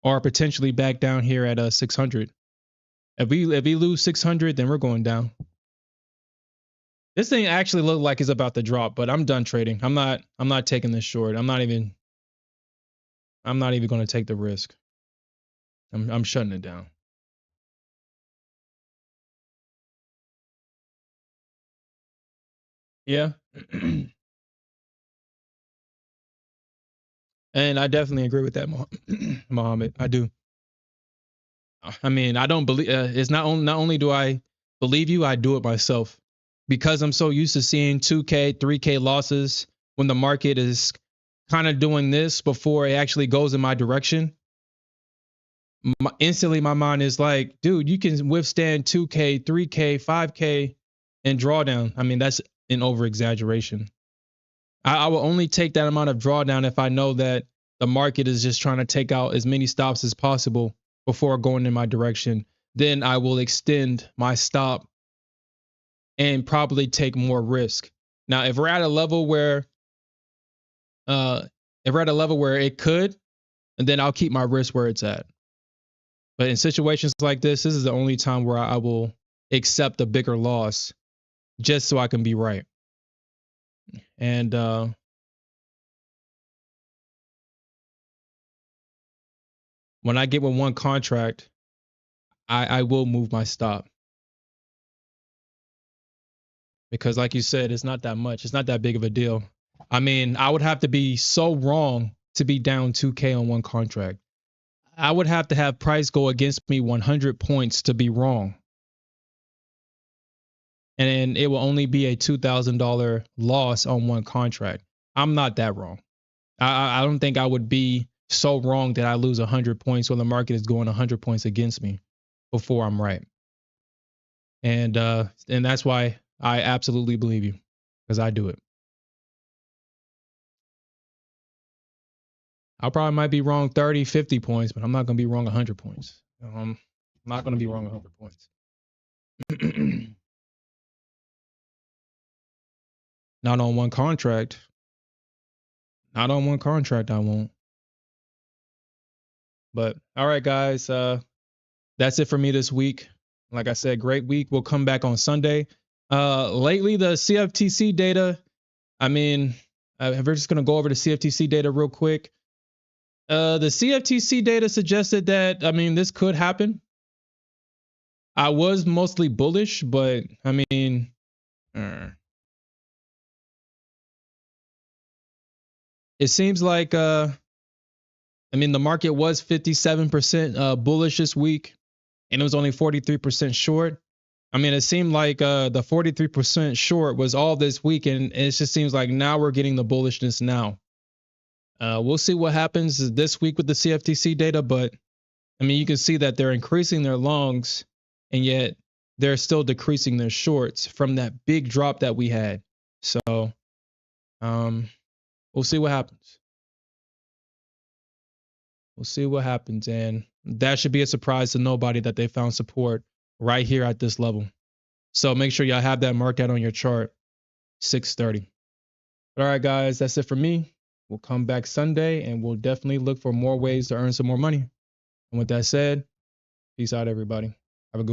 or potentially back down here at 600. If we lose 600, then we're going down. This thing actually looked like it's about to drop, but I'm done trading. I'm not taking this short. I'm not even going to take the risk. I'm shutting it down. Yeah. And I definitely agree with that, Mohammed. I do. I mean, I don't believe it's not only do I believe you, I do it myself because I'm so used to seeing 2K, 3K losses when the market is kind of doing this before it actually goes in my direction. Instantly, my mind is like, dude, you can withstand 2K, 3K, 5K and drawdown. I mean, that's an over exaggeration. I will only take that amount of drawdown if I know that the market is just trying to take out as many stops as possible before going in my direction. Then I will extend my stop and probably take more risk. Now, if we're at a level where it could, and then I'll keep my risk where it's at. But in situations like this is the only time where I will accept a bigger loss just so I can be right. And when I get with one contract, I will move my stop. Because like you said, it's not that much. It's not that big of a deal. I mean, I would have to be so wrong to be down 2K on one contract. I would have to have price go against me 100 points to be wrong. And it will only be a $2,000 loss on one contract. I'm not that wrong. I don't think I would be so wrong that I lose 100 points when the market is going 100 points against me before I'm right. And that's why I absolutely believe you, because I do it. I probably might be wrong 30, 50 points, but I'm not going to be wrong 100 points. I'm not going to be wrong 100 points. Not on one contract. Not on one contract, I won't. But all right, guys. That's it for me this week. Like I said, great week. We'll come back on Sunday. Lately, the CFTC data, I mean, we're just going to go over the CFTC data real quick. The CFTC data suggested that, I mean, this could happen. I was mostly bullish, but I mean, it seems like, I mean, the market was 57% bullish this week, and it was only 43% short. I mean, it seemed like the 43% short was all this week, and it just seems like now we're getting the bullishness now. We'll see what happens this week with the CFTC data, but I mean, you can see that they're increasing their longs, and yet they're still decreasing their shorts from that big drop that we had. So we'll see what happens. We'll see what happens. And that should be a surprise to nobody that they found support right here at this level. So make sure y'all have that marked out on your chart, 630. All right, guys, that's it for me. We'll come back Sunday and we'll definitely look for more ways to earn some more money. And with that said, peace out, everybody. Have a good week.